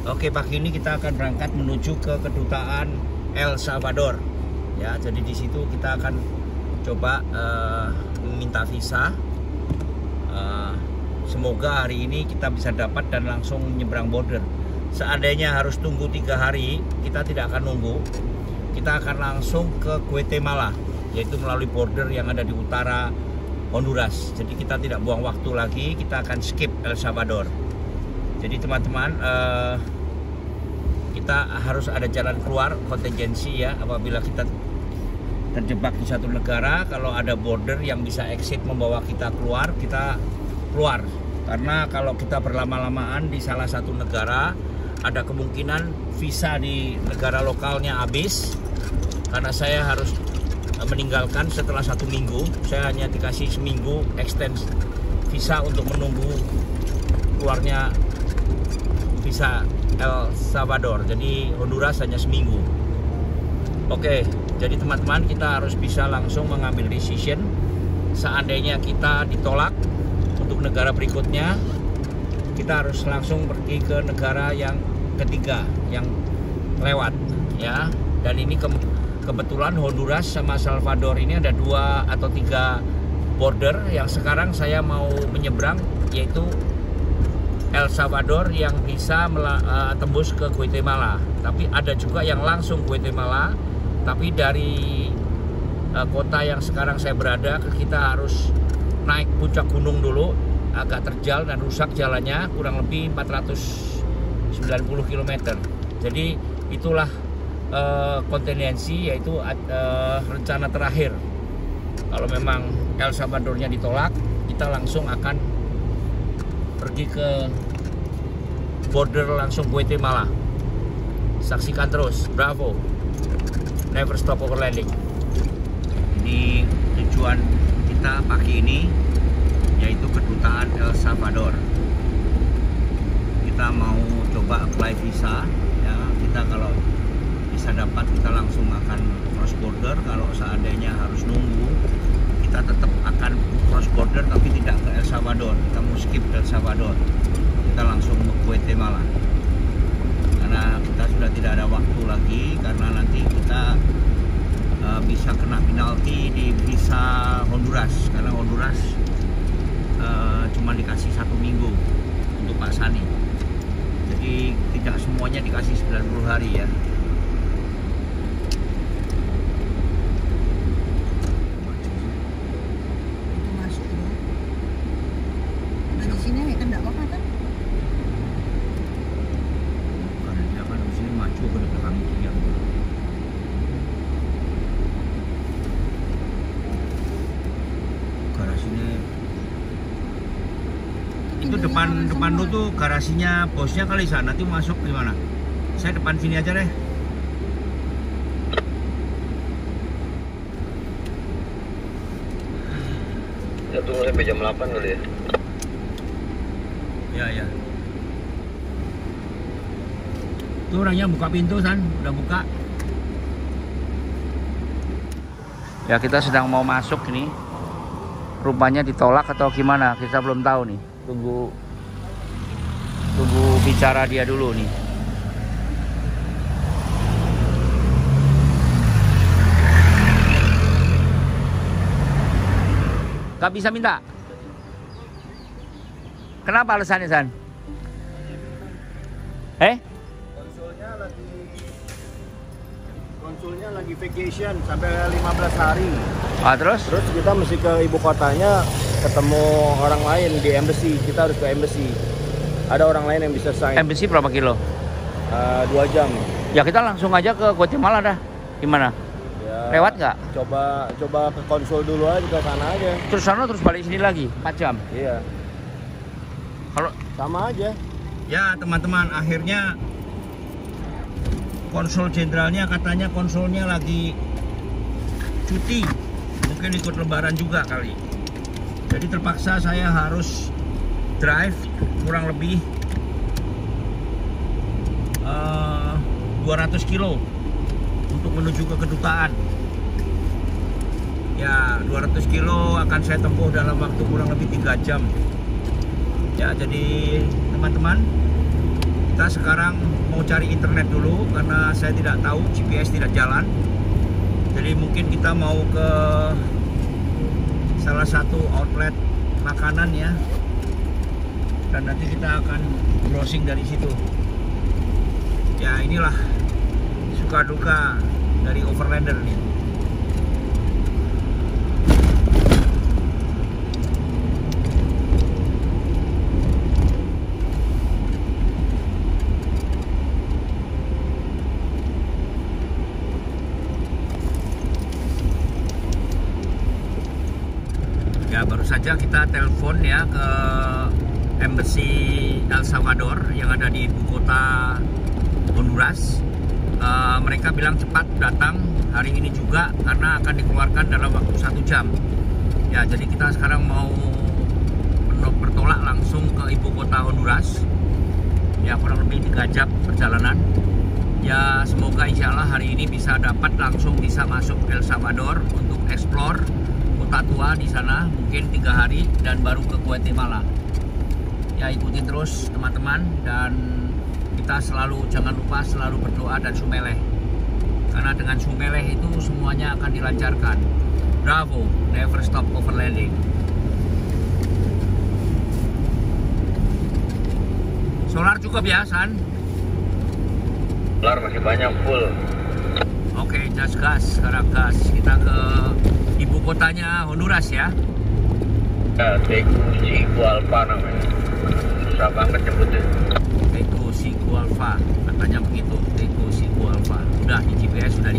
Oke, pagi ini kita akan berangkat menuju ke kedutaan El Salvador. Ya, jadi di situ kita akan coba meminta visa. Semoga hari ini kita bisa dapat dan langsung menyeberang border. Seandainya harus tunggu 3 hari, kita tidak akan nunggu. Kita akan langsung ke Guatemala, yaitu melalui border yang ada di utara Honduras. Jadi kita tidak buang waktu lagi, kita akan skip El Salvador. Jadi teman-teman, kita harus ada jalan keluar kontingensi ya, apabila kita terjebak di satu negara, kalau ada border yang bisa exit membawa kita keluar, kita keluar. Karena kalau kita berlama-lamaan di salah satu negara, ada kemungkinan visa di negara lokalnya habis. Karena saya harus meninggalkan setelah 1 minggu, saya hanya dikasih seminggu extend visa untuk menunggu keluarnya visa El Salvador. Jadi Honduras hanya seminggu. Oke, jadi teman-teman, kita harus bisa langsung mengambil decision. Seandainya kita ditolak untuk negara berikutnya, kita harus langsung pergi ke negara yang ketiga yang lewat ya. Dan ini kebetulan Honduras sama Salvador ini ada 2 atau 3 border yang sekarang saya mau menyeberang, yaitu El Salvador yang bisa tembus ke Guatemala. Tapi ada juga yang langsung Guatemala, tapi dari kota yang sekarang saya berada, kita harus naik puncak gunung dulu, agak terjal dan rusak jalannya, kurang lebih 490 km. Jadi itulah kontingensi, yaitu rencana terakhir. Kalau memang El Salvadornya ditolak, kita langsung akan pergi ke border langsung Guatemala. Saksikan terus, bravo, never stop overlanding. Ini tujuan kita pagi ini, yaitu kedutaan El Salvador. Kita mau coba apply visa ya. Kita kalau bisa dapat, kita langsung akan cross border. Kalau seandainya harus nunggu, kita tetap akan cross border tapi tidak ke El Salvador. Kita mau skip El Salvador, kita langsung ke Guatemala. Karena kita sudah tidak ada waktu lagi, karena nanti kita bisa kena penalti di visa Honduras. Karena Honduras cuma dikasih 1 minggu untuk Pak Sani. Jadi tidak semuanya dikasih 90 hari ya. Masuk ya. Dari sini kan enggak apa-apa kan? Karena dia kan di sini maju ke belakang itu yang garasinya itu depan lu tuh garasinya bosnya kali sana. Nanti masuk gimana? Saya depan sini aja deh. Ya tunggu sampai jam 8 dulu ya. Ya. Tuh orangnya buka pintu, San. Udah buka. Ya, kita sedang mau masuk ini. Rupanya ditolak atau gimana? Kita belum tahu nih. Tunggu bicara dia dulu nih. Gak bisa minta? Kenapa alasannya, San? Konsulnya lagi vacation sampai 15 hari. Terus kita mesti ke ibu kotanya ketemu orang lain di embassy. Kita harus ke embassy. Ada orang lain yang bisa sign. embassy berapa kilo? 2 jam. Ya kita langsung aja ke Guatemala dah. Gimana? Ya, Lewat nggak? Coba ke konsul dulu aja, ke sana aja. Terus sana terus balik sini lagi 4 jam. Iya. Kalau Sama aja. ya teman-teman, akhirnya konsul jenderalnya katanya konsulnya lagi cuti, mungkin ikut lebaran juga kali. Jadi terpaksa saya harus drive kurang lebih 200 kilo untuk menuju ke kedutaan. Ya 200 kilo akan saya tempuh dalam waktu kurang lebih 3 jam. Ya jadi teman-teman, kita sekarang mau cari internet dulu karena saya tidak tahu, GPS tidak jalan. Jadi mungkin kita mau ke salah satu outlet makanan ya, dan nanti kita akan browsing dari situ. Ya inilah suka duka dari overlander nih. Ya baru saja kita telepon ya ke Embassy El Salvador yang ada di ibu kota Honduras. Mereka bilang cepat datang hari ini juga karena akan dikeluarkan dalam waktu 1 jam. Ya jadi kita sekarang mau bertolak langsung ke ibu kota Honduras. Ya kurang lebih 3 jam perjalanan. Ya semoga insya Allah hari ini bisa masuk El Salvador untuk explore kota tua di sana, mungkin 3 hari dan baru ke Guatemala. Ya ikuti terus teman-teman, dan kita jangan lupa selalu berdoa dan sumeleh, karena dengan sumeleh itu semuanya akan dilancarkan. Bravo, never stop overlanding. Solar cukup ya, San? Solar masih banyak, full. Oke, gas. Sekarang gas. Kita ke ibu kotanya Honduras ya. Ya, Tegucigalpa namanya. Susah banget nyebutnya. Tegucigalpa, katanya begitu. Tegucigalpa. Udah di GPS sudah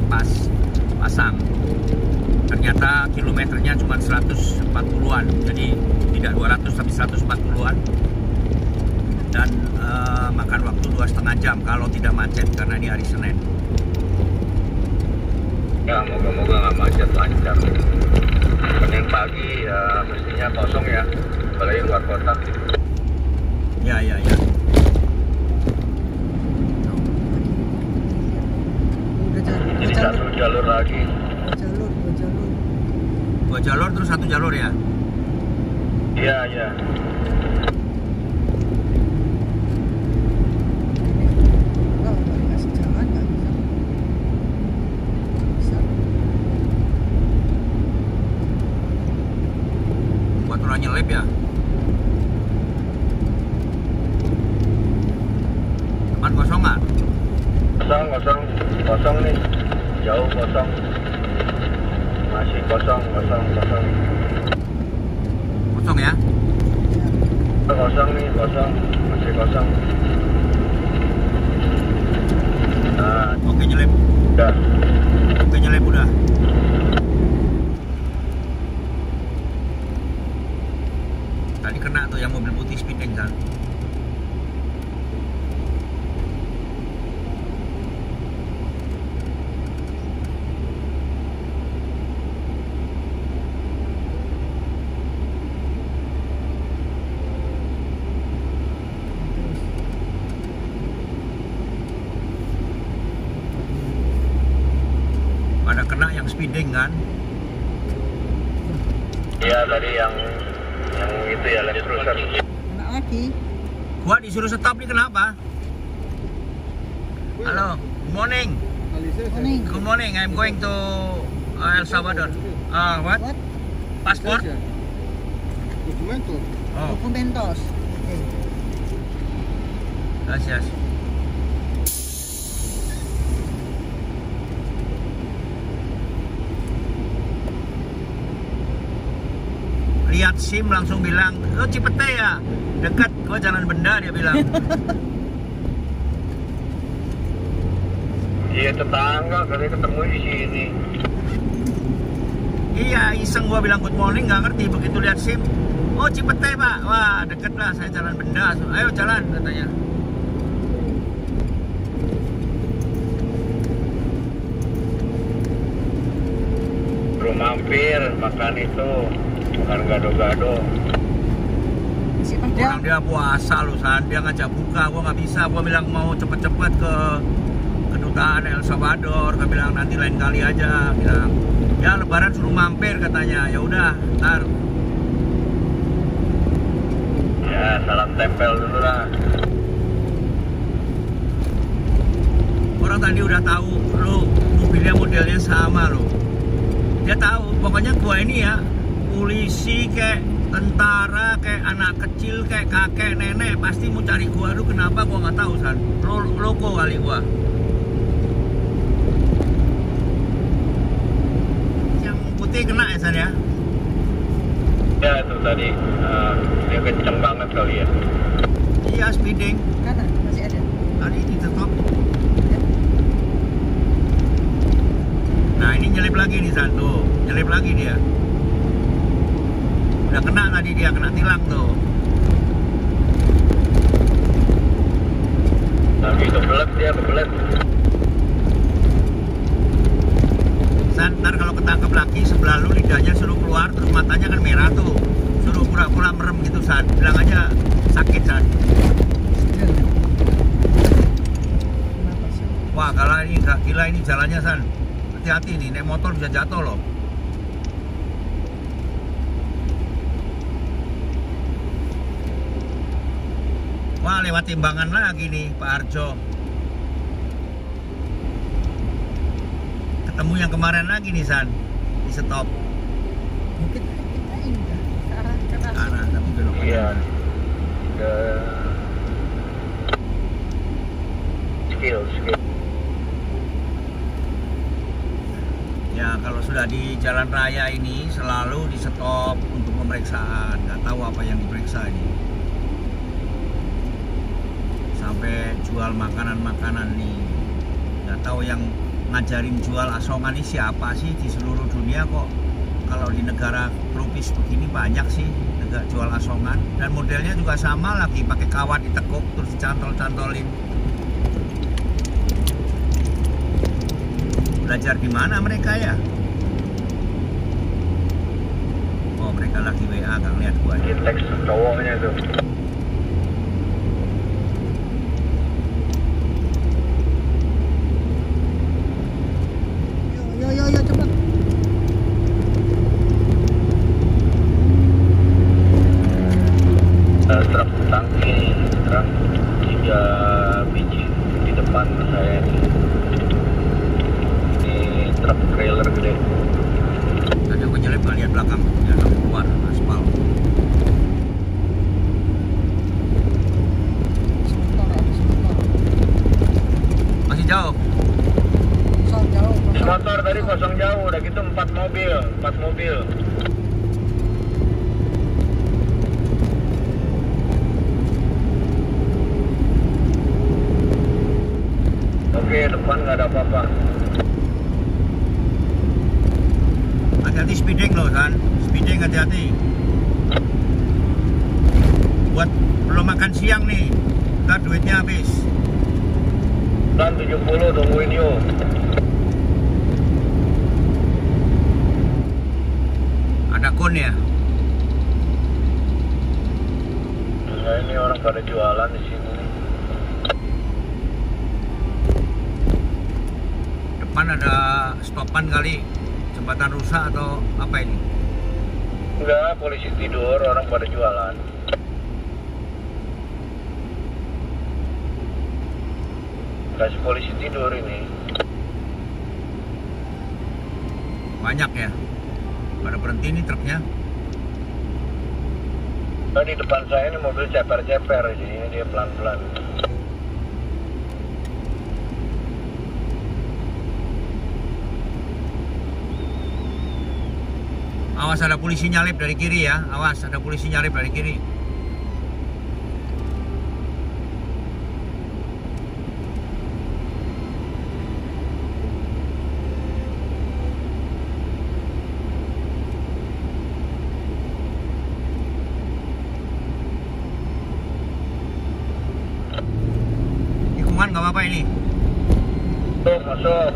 pasang. Ternyata kilometernya cuma 140-an. Jadi tidak 200 tapi 140-an. Dan makan waktu 2,5 jam kalau tidak macet karena ini hari Senin. Ya moga-moga nggak macet, lancar. Senin pagi ya mestinya kosong ya, apalagi luar kota. Ya. Jadi 1 jalur lagi. 2 jalur terus 1 jalur ya? Iya. Nyelip ya. 4-0 nggak? Kosong nih, jauh kosong, masih kosong ya? Kosong nih, masih kosong. Nah, Oke nyelip. udah. Oke nyelip udah. Tadi kena tuh yang mobil putih speeding kan. Pada kena yang speeding kan? Iya tadi yang itu ya Land Cruiser. Kena lagi. Gua disuruh stop nih kenapa? Halo, good morning. Morning. Good morning, I'm going to El Salvador. What? What? Passport? Oh, Documentos. Okay. gracias. Lihat SIM langsung bilang, lo Cipete ya? Dekat, gua Jalan Benda dia bilang. Iya tetangga, kali ketemu di sini. Iya, iseng gua bilang good morning, nggak ngerti begitu lihat SIM. Oh Cipete pak, wah deket lah, saya Jalan Benda. Ayo jalan katanya. Belum mampir makan itu, makan gado-gado. Si Orang Padang. dia puasa loh, San. Dia ngajak buka, gua nggak bisa. Gua bilang mau cepet-cepet ke kedutaan El Salvador. Gua bilang nanti lain kali aja. Bilang ya Lebaran suruh mampir katanya. Ya udah, ntar. Ya salam tempel dulu lah. Orang tadi udah tahu lo mobilnya modelnya sama lo. Dia tahu, pokoknya gua ini ya polisi kayak tentara kayak anak kecil kayak kakek nenek pasti mau cari gua. Lu kenapa gua nggak tahu San. Loko kali gua. Yang putih kena ya San ya? Ya itu tadi dia kenceng banget kali ya. Iya speeding. Kanan masih ada. Tadi di stop. Nah ini nyelip lagi nih San tuh. Nyelip lagi dia. Udah kena tadi dia, kena tilang tuh. Lagi kebelet dia, kebelet. San, ntar kalau ketangkep lagi sebelah lu lidahnya suruh keluar terus matanya kan merah tuh. Suruh pura-pura merem gitu San. Bilang aja sakit San. Kenapa sih? Wah kalau ini nggak gila ini jalannya San. Hati-hati nih, naik motor bisa jatuh loh. Wah lewat timbangan lagi nih Pak Arjo. Ketemu yang kemarin lagi nih San. Di stop. Mungkin kita ini dah ke arah Arah tapi belok Iya. kanan. Skill. Ya kalau sudah di jalan raya ini selalu di stop untuk pemeriksaan. Nggak tahu apa yang diperiksa ini. Sampai jual makanan-makanan nih. Nggak tahu yang ngajarin jual asongan ini siapa sih di seluruh dunia kok. Kalau di negara tropis begini banyak sih negara jual asongan. Dan modelnya juga sama lagi, pakai kawat ditekuk terus dicantol-cantolin. Belajar di mana mereka ya? Oh mereka lagi WA, gak ngeliat gua. Di teks cowoknya tuh. Yo cepet. Truk tangki, truk 3 biji di depan saya ini. Ini truk trailer gede. Tadi aku nyelip gak lihat belakang, dia keluar aspal. Sebentar, habis sebentar. mobil. Oke, depan nggak ada apa-apa. Hati-hati speeding loh, San. Speeding hati-hati. Buat belum makan siang nih, ntar duitnya habis. Dan 70 tungguin yuk. Ada kon ya? Nah, ini orang pada jualan di sini. Depan ada stopan kali, jembatan rusak atau apa ini? Enggak, polisi tidur, orang pada jualan. Kasih polisi tidur ini. Banyak ya? Pada berhenti nih truknya. Nah, di depan saya ini mobil ceper-ceper, jadi dia pelan-pelan. Awas, ada polisi nyalip dari kiri ya. Awas, ada polisi nyalip dari kiri. Tikungan nggak apa-apa ini. Tuh, masuk.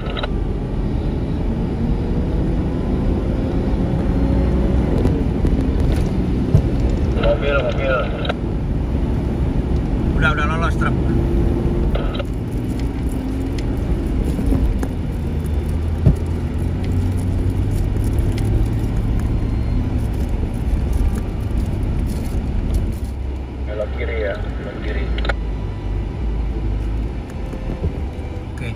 Mobil. Udah lolos truk. Belok kiri ya, belok kiri. Oke.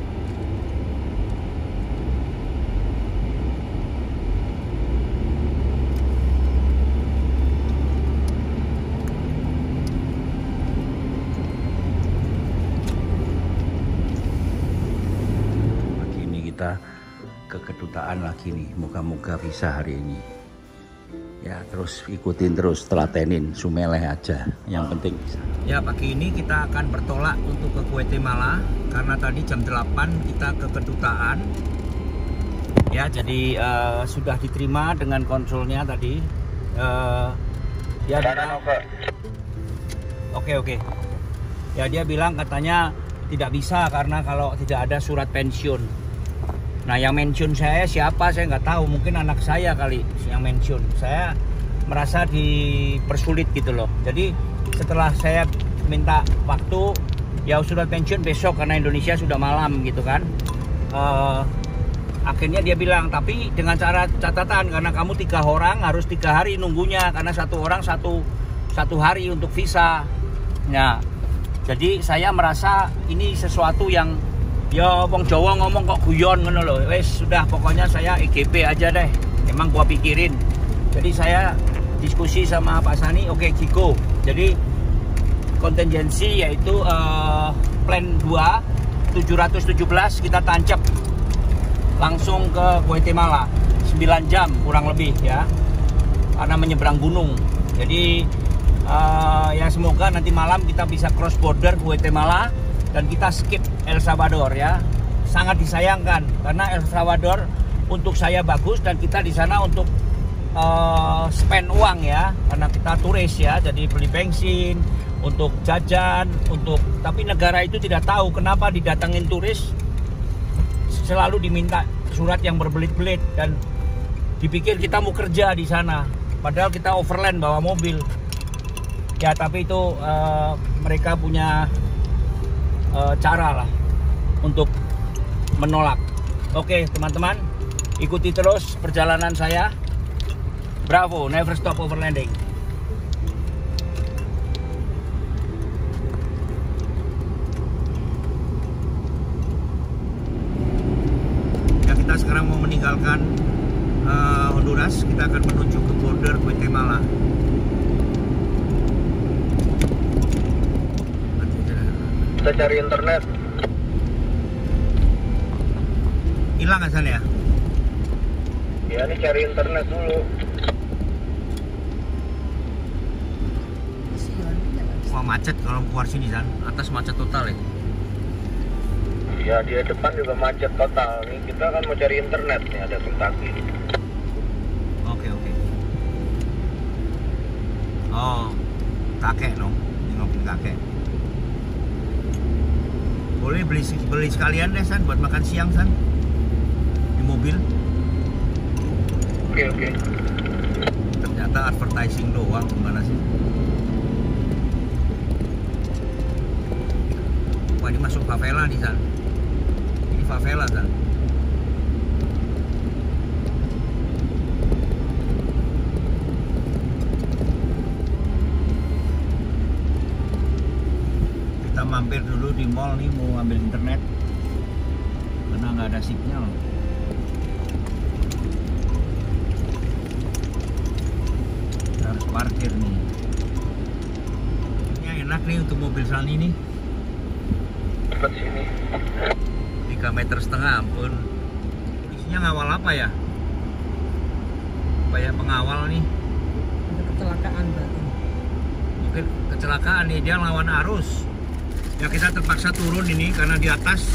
Kita ke kedutaan lagi nih, moga-moga bisa hari ini ya. Terus ikutin terus, telatenin, sumeleh aja yang penting bisa. Ya, pagi ini kita akan bertolak untuk ke Guatemala karena tadi jam 8 kita ke kedutaan ya. Jadi sudah diterima dengan konsulnya tadi. Dia bilang, oke ya, dia bilang katanya tidak bisa karena kalau tidak ada surat pensiun. Nah, yang mention saya siapa saya nggak tahu, mungkin anak saya kali yang mention. Saya merasa dipersulit gitu loh. Jadi setelah saya minta waktu, ya surat pensiun besok karena Indonesia sudah malam gitu kan. Akhirnya dia bilang, tapi dengan catatan karena kamu 3 orang harus 3 hari nunggunya karena 1 orang satu hari untuk visa. Nah, jadi saya merasa ini sesuatu yang ya wong Jawa ngomong kok guyon ngono lho. Wes sudah, pokoknya saya EGP aja deh. Emang gua pikirin. Jadi saya diskusi sama Pak Sani, oke Jiko. Jadi kontingensi yaitu plan 2 717 kita tancap langsung ke Guatemala 9 jam kurang lebih ya. Karena menyeberang gunung. Jadi ya semoga nanti malam kita bisa cross border Guatemala dan kita skip El Salvador ya. Sangat disayangkan karena El Salvador untuk saya bagus dan kita di sana untuk spend uang ya, karena kita turis ya, jadi beli bensin, untuk jajan, tapi negara itu tidak tahu kenapa didatangin turis selalu diminta surat yang berbelit-belit dan dipikir kita mau kerja di sana, padahal kita overland bawa mobil ya. Tapi itu mereka punya cara lah untuk menolak. Oke teman-teman, ikuti terus perjalanan saya. Bravo, never stop overlanding. Ya, kita sekarang mau meninggalkan Honduras, kita akan menuju ke border Guatemala. Kita cari internet. Hilang kan ya? Ya ini cari internet dulu. Wah macet kalau keluar sini San, atas macet total ya. Ya di depan juga macet total. Nih kita kan mau cari internet nih, ada Kentucky. Oke. Oh, kakek dong, nengokin kakek. Boleh beli sekalian deh San, buat makan siang San di mobil. Oke. Ternyata advertising doang, gimana sih? Wah ini masuk favela nih San. Ini favela San. Kita mampir dulu di mall nih, mau ambil internet karena nggak ada sinyal. Kita harus parkir nih. Ini enak nih untuk mobil San ini. Sini 3,5 meter, ampun. Polisinya ngawal apa ya? Kayak pengawal nih. Ada kecelakaan berarti. Mungkin kecelakaan nih, dia lawan arus. Ya kita terpaksa turun ini karena di atas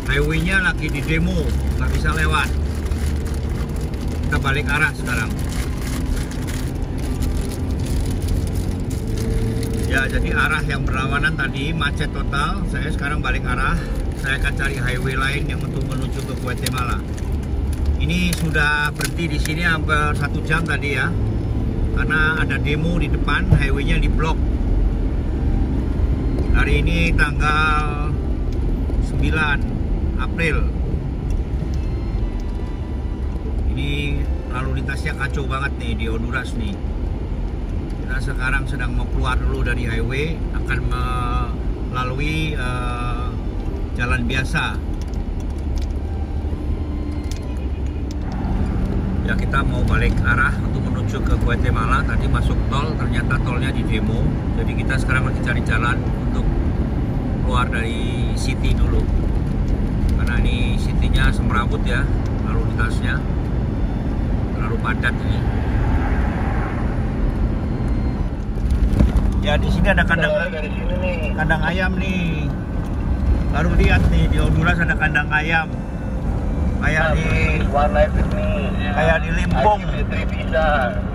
highway-nya lagi di demo, nggak bisa lewat. Kita balik arah sekarang. Ya, jadi arah yang berlawanan tadi macet total. Saya sekarang balik arah. Saya akan cari highway lain yang untuk menuju ke Guatemala. Ini sudah berhenti di sini hampir 1 jam tadi ya, karena ada demo di depan, highway-nya diblok. Hari ini tanggal 9 April. Ini lalu lintasnya kacau banget nih di Honduras nih. Kita sekarang sedang mau keluar dulu dari highway, akan melalui jalan biasa. Ya kita mau balik arah untuk menuju ke Guatemala. Tadi masuk tol, ternyata tolnya di demo. Jadi kita sekarang lagi cari jalan untuk keluar dari city dulu. Karena ini city-nya semrawut ya, lalu lintasnya terlalu padat ini. Ya di sini ada kandang ayam nih. Baru lihat nih di Honduras ada kandang ayam. Kayak di Limpung.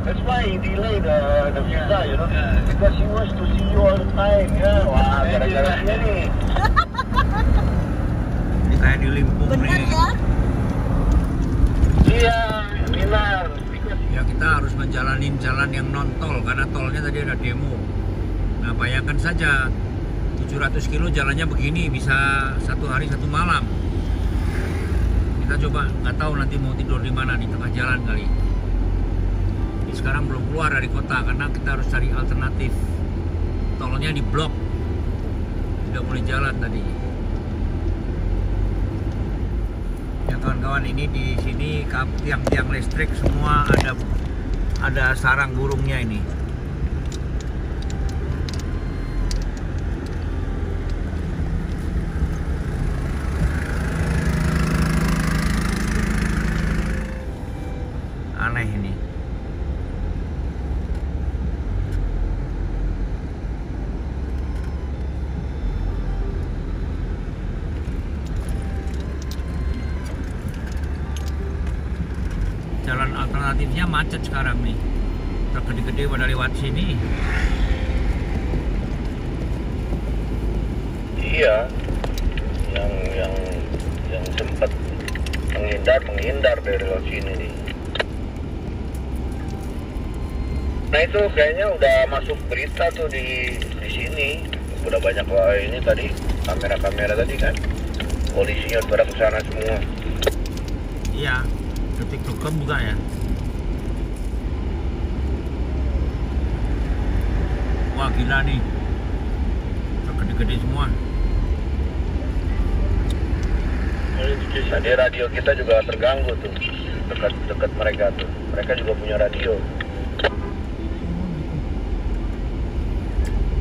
That's why he delayed the visa, you know, because he wants to see you all the time. Ya, wah, gara-gara dia nih. Kayak di Limpung nih. Iya, benar. Ya kita harus menjalani jalan yang non tol karena tolnya tadi ada demo. Nah bayangkan saja 700 kilo jalannya begini, bisa 1 hari 1 malam. Kita coba, nggak tahu nanti mau tidur di mana, di tengah jalan kali. Ini sekarang belum keluar dari kota karena kita harus cari alternatif. Tolnya diblok, tidak boleh jalan tadi. Ya kawan-kawan, ini di sini tiang-tiang listrik semua ada sarang burungnya ini. Aneh ini. Jalan alternatifnya macet sekarang nih. Truk gede-gede pada lewat sini. Iya. Yang sempat menghindar dari lewat sini nih. Nah itu kayaknya udah masuk berita tuh di sini. Udah banyak lah ini tadi kamera tadi kan. Polisinya pada kesana semua. Iya, detik.com buka ya. Wah gila nih, truk gede-gede semua. Jadi radio kita juga terganggu tuh dekat mereka tuh. Mereka juga punya radio.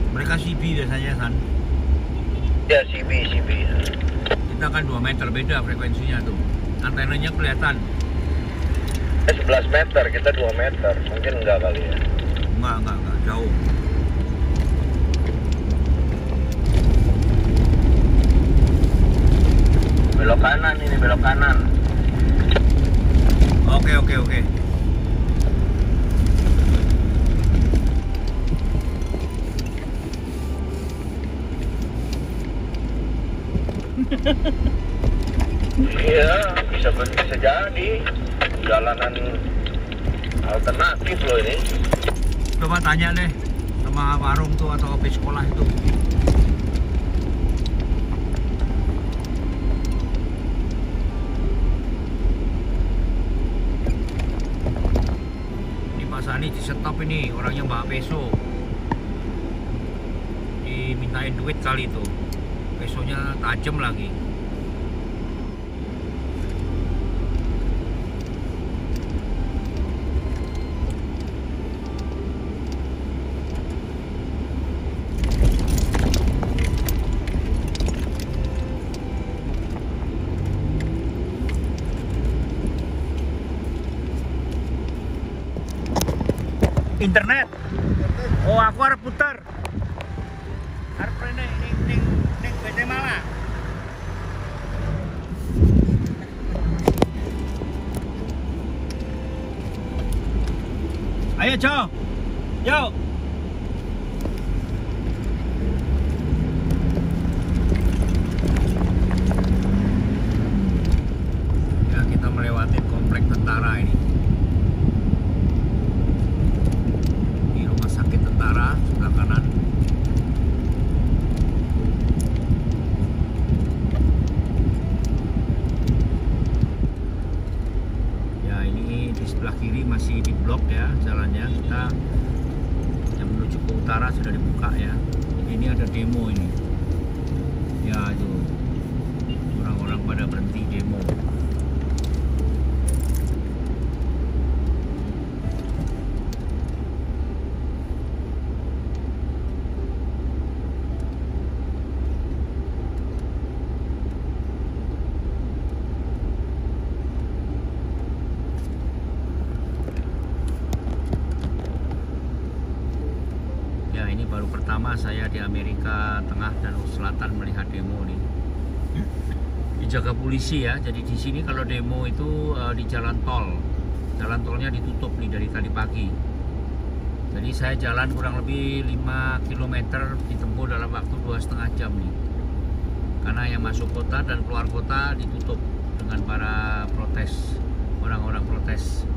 Mereka CB biasanya kan? Ya CB. Kita kan 2 meter beda frekuensinya tuh. Antenanya kelihatan. 11 meter, kita 2 meter. Mungkin enggak kali ya. Enggak, jauh. Belok kanan ini, belok kanan. Oke. Iya, bisa jadi jalanan alternatif loh ini. Coba tanya deh sama warung tuh atau kopi sekolah itu. Ini Pak Sani di stop ini, orangnya bawa peso. Dimintain duit kali itu. Pesonya tajam lagi. Internet. Oh, aku harus putar. Harus ning Guatemala. Ayo, Jo. Yo. Ya, kita melewati komplek tentara ini. Tentara sebelah kanan. Ya, ini di sebelah kiri masih diblok ya jalannya. Kita yang menuju ke utara sudah dibuka ya. Ini ada demo ini. Ya, itu orang-orang pada berhenti demo. Ini baru pertama saya di Amerika Tengah dan Selatan melihat demo nih. Dijaga polisi ya. Jadi di sini kalau demo itu di jalan tol. Jalan tolnya ditutup nih dari tadi pagi. Jadi saya jalan kurang lebih 5 km ditempuh dalam waktu 2,5 jam nih. Karena yang masuk kota dan keluar kota ditutup dengan para protes, orang-orang protes.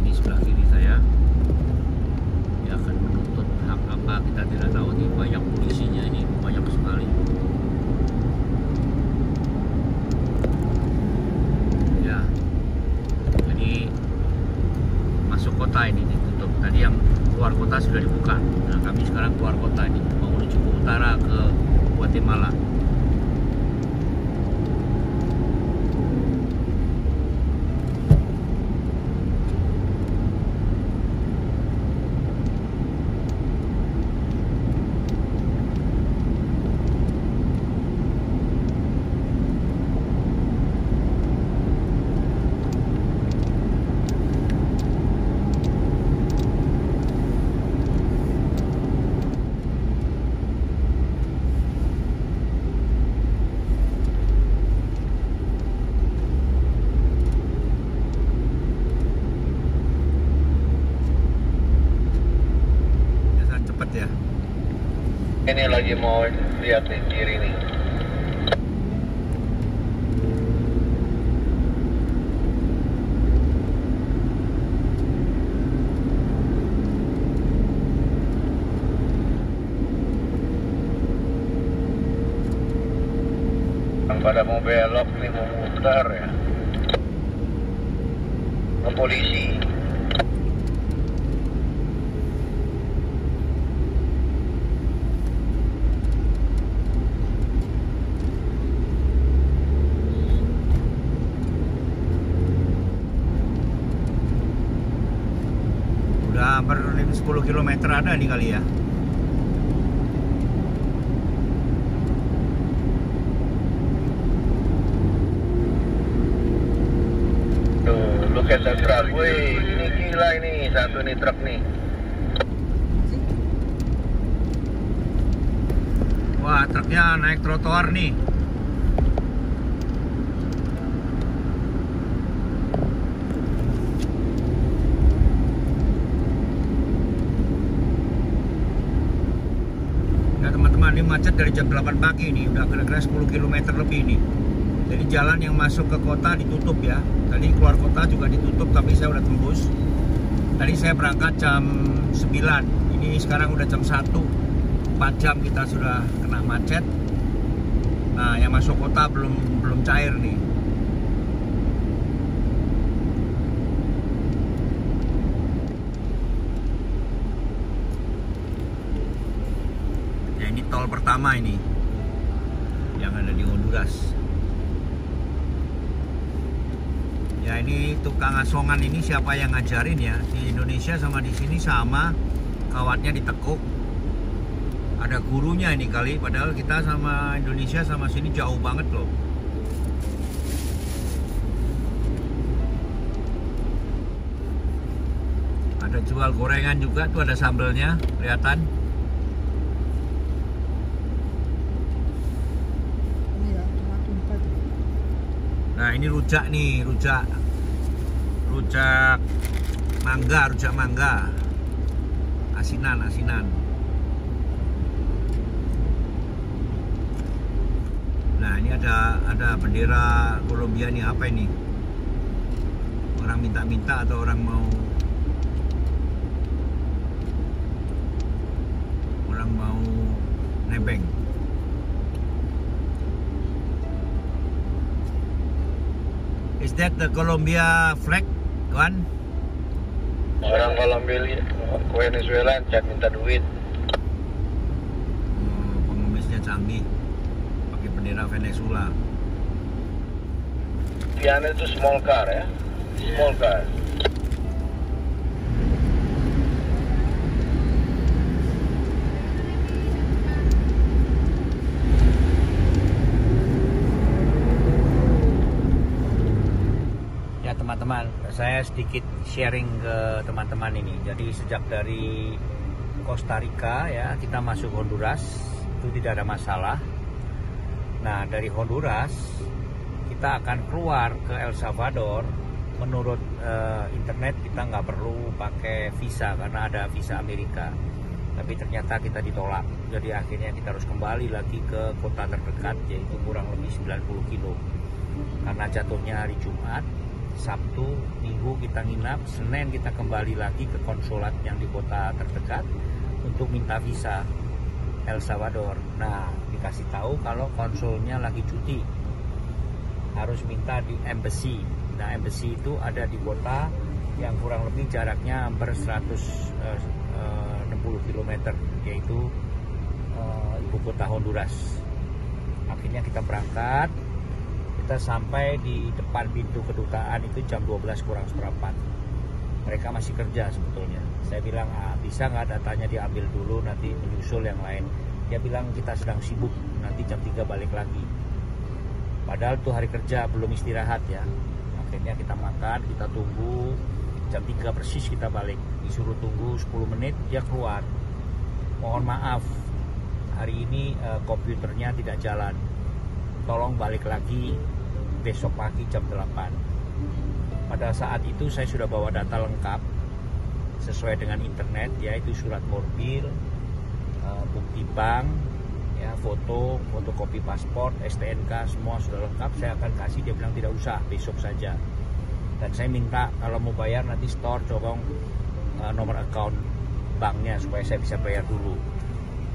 Sebelah kiri saya dia akan menuntut hak apa kita tidak tahu nih, banyak polisinya ini, banyak sekali ya. Jadi masuk kota ini ditutup, tadi yang keluar kota sudah dibuka. Nah, kami sekarang keluar kota ini mau menuju ke utara ke Guatemala. Ini lagi mau lihat nih kiri nih. Yang pada mau belok nih, mau muter ya. Ke polisi. Hampir 10 km ada nih kali ya. Central. Wih, ini gila ini satu nih truk nih. Wah, truknya naik trotoar nih. Nah teman-teman, ini macet dari jam 8 pagi nih, udah kira-kira 10 km lebih nih. Jadi jalan yang masuk ke kota ditutup ya. Tadi keluar kota juga ditutup, tapi saya udah tembus. Tadi saya berangkat jam 9, ini sekarang udah jam 1. 4 jam kita sudah kena macet. Nah, yang masuk kota belum cair nih. Ya, ini tol pertama ini yang ada di Honduras. Ya, ini tukang asongan ini siapa yang ngajarin ya? Di Indonesia sama di sini sama, kawatnya ditekuk. Ada gurunya ini kali, padahal kita sama Indonesia sama sini jauh banget loh. Ada jual gorengan juga, tuh ada sambelnya, kelihatan. Nah ini rujak nih, rujak mangga, asinan. Nah ini ada bendera Kolombia nih, apa ini? Orang minta-minta atau orang mau nebeng? Is that the Colombia flag, kawan? Orang Kolombia, Venezuela chat minta duit. Pengemisnya canggih. Bendera Venezuela. Piano itu small car ya, small car. Ya teman-teman, saya sedikit sharing ke teman-teman ini. Jadi sejak dari Costa Rica ya kita masuk Honduras itu tidak ada masalah. Nah dari Honduras kita akan keluar ke El Salvador. Menurut internet kita nggak perlu pakai visa karena ada visa Amerika. Tapi ternyata kita ditolak. Jadi akhirnya kita harus kembali lagi ke kota terdekat, yaitu kurang lebih 90 kilo. Karena jatuhnya hari Jumat, Sabtu, Minggu kita nginap, Senin kita kembali lagi ke konsulat yang di kota terdekat untuk minta visa El Salvador. Nah, dikasih tahu kalau konsulnya lagi cuti, harus minta di embassy. Nah, embassy itu ada di kota yang kurang lebih jaraknya hampir 160 km, yaitu ibu kota Honduras. Akhirnya kita berangkat, kita sampai di depan pintu kedutaan itu jam 12 kurang seperempat. Mereka masih kerja sebetulnya. Saya bilang, bisa nggak datanya diambil dulu, nanti menyusul yang lain. Dia bilang kita sedang sibuk, nanti jam 3 balik lagi. Padahal tuh hari kerja, belum istirahat ya. Akhirnya kita makan, kita tunggu, jam 3 persis kita balik. Disuruh tunggu 10 menit, dia keluar. Mohon maaf, hari ini komputernya tidak jalan. Tolong balik lagi besok pagi jam 8. Pada saat itu saya sudah bawa data lengkap sesuai dengan internet, yaitu surat mobil, bukti bank, ya, fotokopi paspor, STNK, semua sudah lengkap. Saya akan kasih, dia bilang tidak usah, besok saja. Dan saya minta kalau mau bayar nanti store colong nomor account banknya supaya saya bisa bayar dulu.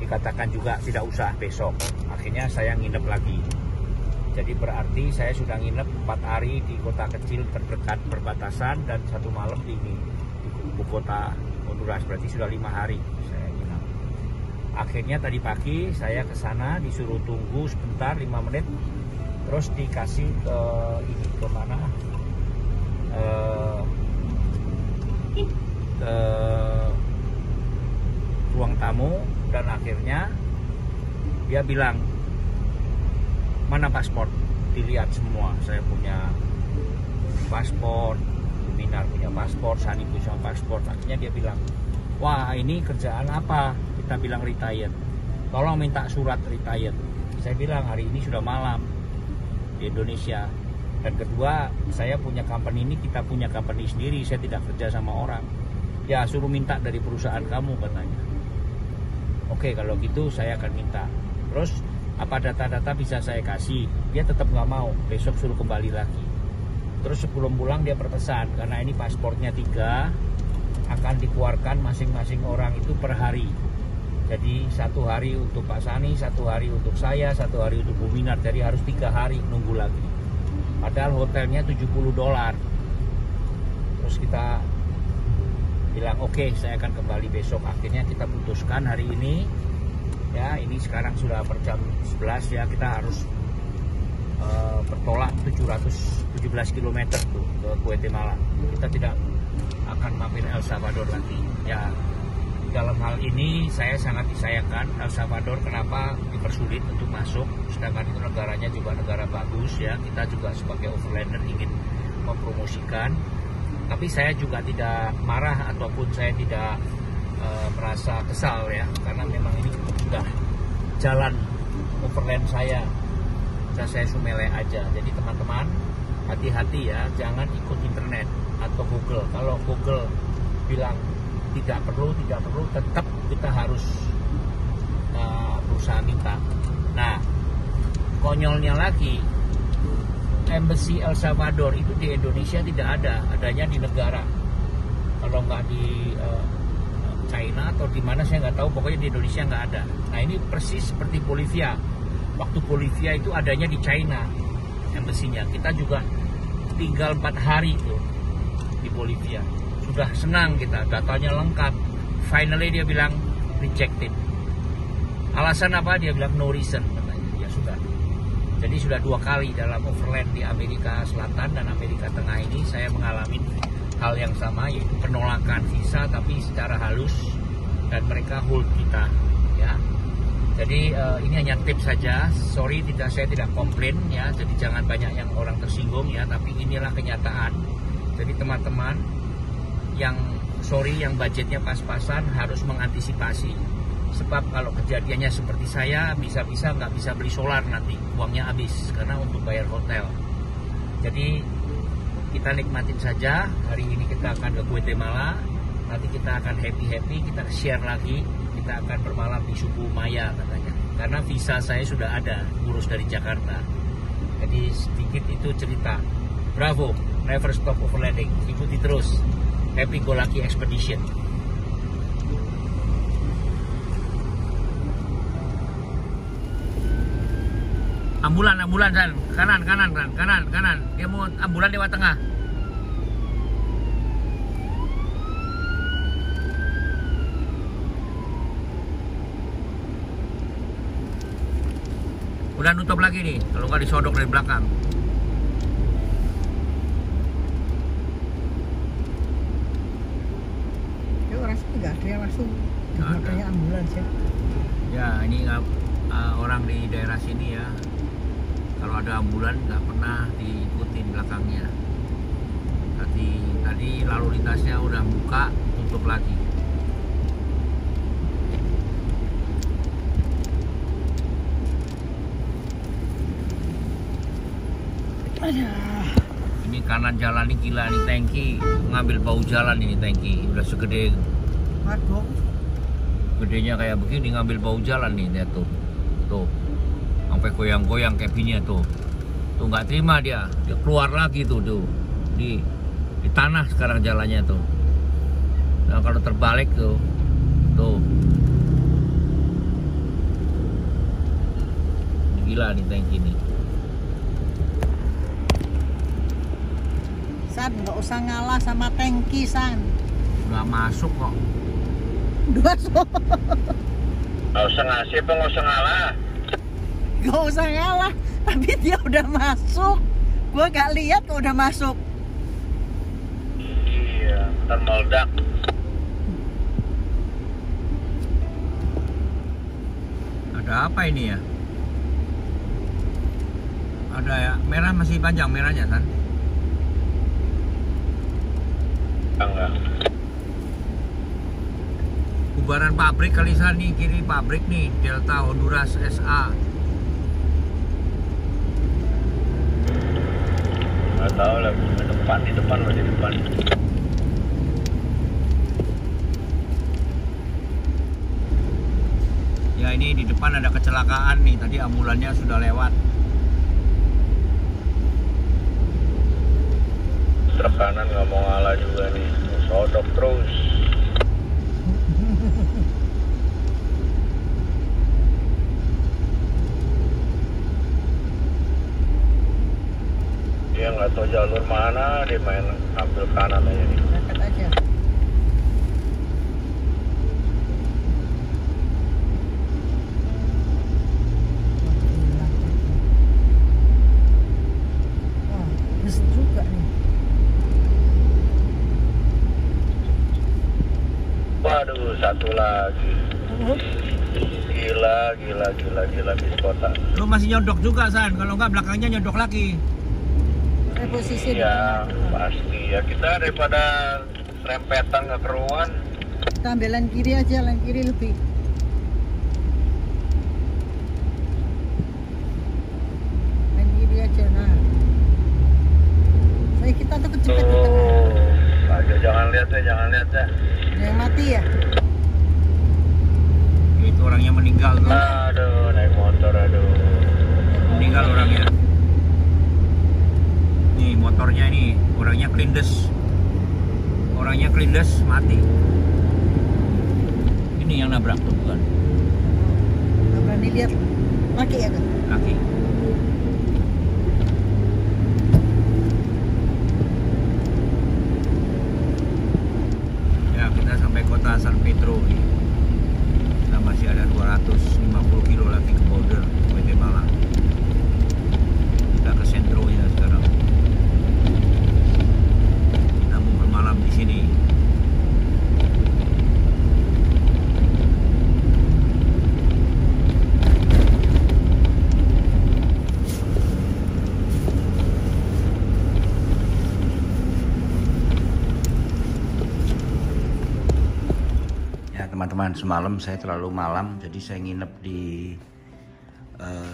Dikatakan juga tidak usah besok. Akhirnya saya nginep lagi. Jadi berarti saya sudah nginep 4 hari di kota kecil terdekat perbatasan dan 1 malam di ibu kota Honduras. Berarti sudah 5 hari saya nginep. Akhirnya tadi pagi saya ke sana, disuruh tunggu sebentar 5 menit, terus dikasih ke ini, ke mana? Ke ruang tamu, dan akhirnya dia bilang, mana paspor? Dilihat semua, saya punya paspor, Kinar punya paspor, Sani punya paspor. Akhirnya dia bilang, wah ini kerjaan apa? Kita bilang retired. Tolong minta surat retired. Saya bilang hari ini sudah malam di Indonesia. Dan kedua, saya punya company ini, kita punya company sendiri, saya tidak kerja sama orang. Ya suruh minta dari perusahaan kamu katanya. Oke, kalau gitu saya akan minta. Terus apa data-data bisa saya kasih? Dia tetap nggak mau, besok suruh kembali lagi. Terus sebelum pulang dia berpesan, karena ini pasportnya 3, akan dikeluarkan masing-masing orang itu per hari. Jadi 1 hari untuk Pak Sani, 1 hari untuk saya, 1 hari untuk Bu Minar. Jadi harus 3 hari nunggu lagi. Padahal hotelnya $70. Terus kita bilang oke, saya akan kembali besok. Akhirnya kita putuskan hari ini. Ya, ini sekarang sudah per jam 11 ya, kita harus bertolak 717 km tuh ke Guatemala. Kita tidak akan mampir El Salvador nanti. Ya, dalam hal ini saya sangat disayangkan El Salvador kenapa dipersulit untuk masuk, sedangkan itu negaranya juga negara bagus ya. Kita juga sebagai overlander ingin mempromosikan, tapi saya juga tidak marah ataupun saya tidak merasa kesal ya, karena memang ini sudah jalan overland saya Sumele aja. Jadi teman-teman hati-hati ya, jangan ikut internet atau Google. Kalau Google bilang tidak perlu, tetap kita harus berusaha minta. Nah, konyolnya lagi, Embassy El Salvador itu di Indonesia tidak ada, adanya di negara. Kalau nggak di China atau di mana saya nggak tahu, pokoknya di Indonesia nggak ada. Nah ini persis seperti Bolivia. Waktu Bolivia itu adanya di China, embassy-nya. Kita juga tinggal 4 hari tuh di Bolivia. Sudah senang kita, datanya lengkap. Finally dia bilang rejected. Alasan apa? Dia bilang no reason katanya. Ya sudah. Jadi sudah 2 kali dalam overland di Amerika Selatan dan Amerika Tengah ini saya mengalami hal yang sama, yaitu penolakan visa tapi secara halus, dan mereka hold kita ya. Jadi ini hanya tips saja. Sorry saya tidak komplain ya. Jadi jangan banyak yang orang tersinggung ya, tapi inilah kenyataan. Jadi teman-teman yang yang budgetnya pas-pasan harus mengantisipasi. Sebab kalau kejadiannya seperti saya, bisa-bisa nggak bisa beli solar nanti, uangnya habis karena untuk bayar hotel. Jadi kita nikmatin saja. Hari ini kita akan ke Guatemala, nanti kita akan happy-happy, kita share lagi, kita akan bermalam di suku Maya katanya. Karena visa saya sudah ada, ngurus dari Jakarta. Jadi sedikit itu cerita. Bravo, never stop overlanding, ikuti terus. Happy Go Lucky Expedition. Ambulan San. Kanan. Dia mau ambulan lewat tengah. Udah nutup lagi nih, kalau nggak disodok dari belakang. Ya rasanya nggak ada yang langsung makanya ambulans ya. Ya ini orang di daerah sini ya. Kalau ada ambulan nggak pernah diikutin belakangnya. Tadi lalu lintasnya udah buka, tutup lagi. Ini kanan jalan ini gila nih, tangki ngambil bau jalan ini, tangki udah segede. Waduh. Gedenya kayak begini, ngambil bau jalan nih, lihat tuh. Sampai goyang-goyang cabinnya tuh nggak terima dia keluar lagi tuh di tanah sekarang jalannya tuh. Nah kalau terbalik tuh gila nih tangki ini. San, nggak usah ngalah sama tangki, San. Nggak masuk kok. Nggak usah ngasih apa, nggak usah ngalah. Gak usah ngalah, tapi dia udah masuk. Gue gak lihat kok udah masuk. Iya, ntar meledak. Ada apa ini ya? Ada ya, merah masih panjang merahnya kan? Enggak. Bubaran pabrik kali sana nih, kiri pabrik nih, Delta Honduras SA. Nggak tahu lah, di depan loh, di depan. Ya ini di depan ada kecelakaan nih, tadi ambulannya sudah lewat. Truk kanan nggak mau ngalah juga nih, sodok terus. Dia nggak tahu jalur mana, dia main ambil kanan aja nih. Dekat aja. Wah, bus juga nih. Waduh, satu lagi. Gila bis kota. Lu masih nyodok juga San, kalau enggak belakangnya nyodok lagi. Posisi Ya pasti ya, kita daripada serempetan nggak keruan. kita ambil lane kiri aja, lane kiri lebih. Lane kiri aja, nah. Saya kita tuh kejepit di tengah. Aja jangan lihat ya. Ada yang mati ya? Itu orangnya meninggal tuh. Aduh, naik motor, aduh. Meninggal orangnya. Nih motornya ini, orangnya kelindes. Orangnya kelindes, mati. Ini yang nabrak tuh bukan? Nggak berani lihat. Laki ya kan? Laki. Ya kita sampai kota San Pedro nih. Kita masih ada 250 kilo lagi ke border Guatemala. Kita ke sentro ya sekarang. Kita mau bermalam di sini. Teman-teman, semalam saya terlalu malam, jadi saya nginep di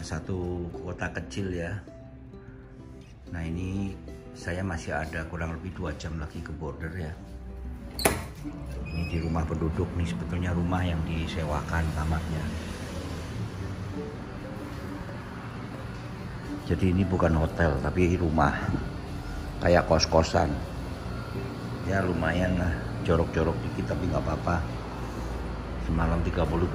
satu kota kecil ya. Nah ini saya masih ada kurang lebih 2 jam lagi ke border ya. Ini di rumah penduduk nih, sebetulnya rumah yang disewakan kamarnya. Jadi ini bukan hotel tapi rumah, kayak kos-kosan. Ya lumayan lah, jorok-jorok dikit tapi nggak apa-apa. Semalam $30.